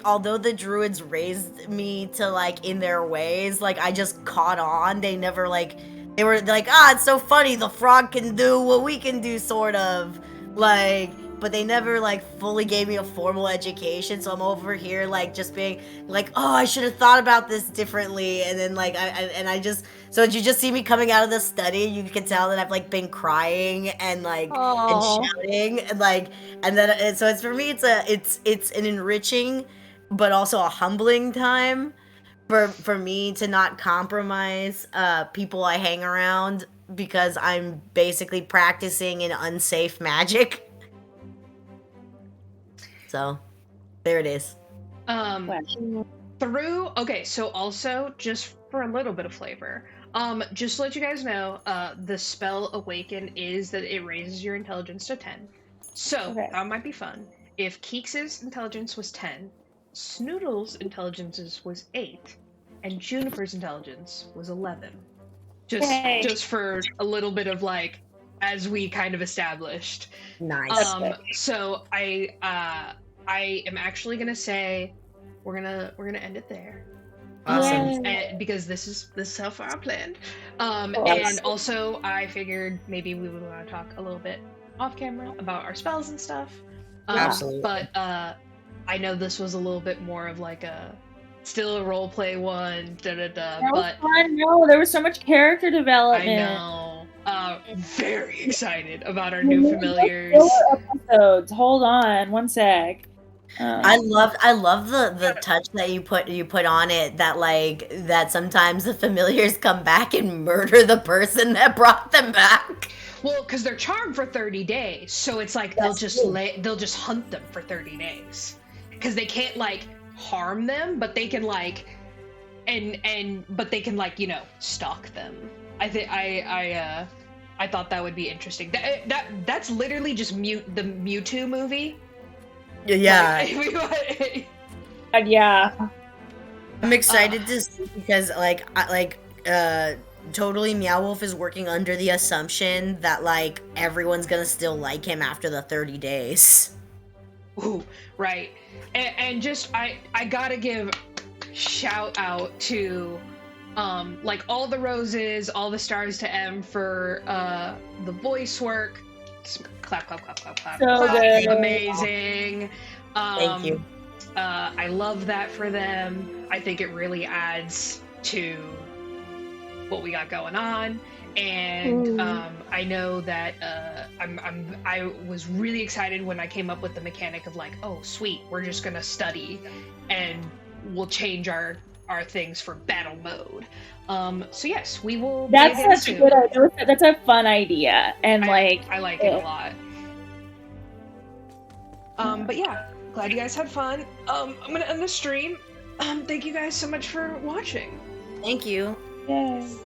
although the druids raised me to like in their ways, like I just caught on. They never like, they were like, it's so funny, the frog can do what we can do, sort of like. But they never like fully gave me a formal education, so I'm over here like just being like, oh, I should have thought about this differently. And then like I just, so you just see me coming out of the study, you can tell that I've like been crying and like and shouting and like, and then so it's, for me it's an enriching but also a humbling time for me to not compromise people I hang around, because I'm basically practicing an unsafe magic. So, there it is. Okay, so also, just for a little bit of flavor, just to let you guys know, the spell Awaken is that it raises your intelligence to 10. So, that might be fun. If Keeks' intelligence was 10, Snoodle's intelligence was 8, and Juniper's intelligence was 11. Just for a little bit of like, as we kind of established. Nice. So I am actually gonna say we're gonna end it there. Awesome. Because this is how far I planned. And also I figured maybe we would want to talk a little bit off camera about our spells and stuff. Absolutely. But I know this was a little bit more of like still a role play one. That was fun. No, there was so much character development. I know. Very excited about our new familiars. Episodes. Hold on, one sec. I love the touch that you put on it, that sometimes the familiars come back and murder the person that brought them back. Well, because they're charmed for 30 days, so it's like they'll just hunt them for 30 days, because they can't like harm them, but they can like but they can like, you know, stalk them. I thought that would be interesting. That's literally just the Mewtwo movie. Yeah. Yeah. I'm excited to see, because totally Meow Wolf is working under the assumption that like everyone's gonna still like him after the 30 days. Ooh, right. And just I gotta give shout out to like all the roses, all the stars to M for the voice work. Clap, clap, clap, clap, clap. So good. Amazing. Thank you. I love that for them. I think it really adds to what we got going on. And I know that I was really excited when I came up with the mechanic of like, oh sweet, we're just gonna study and we'll change our things for battle mode. So yes, we will. That's such a good idea. That's a fun idea, and I like it a lot. But yeah, glad you guys had fun. I'm gonna end the stream. Thank you guys so much for watching. Thank you. Yes.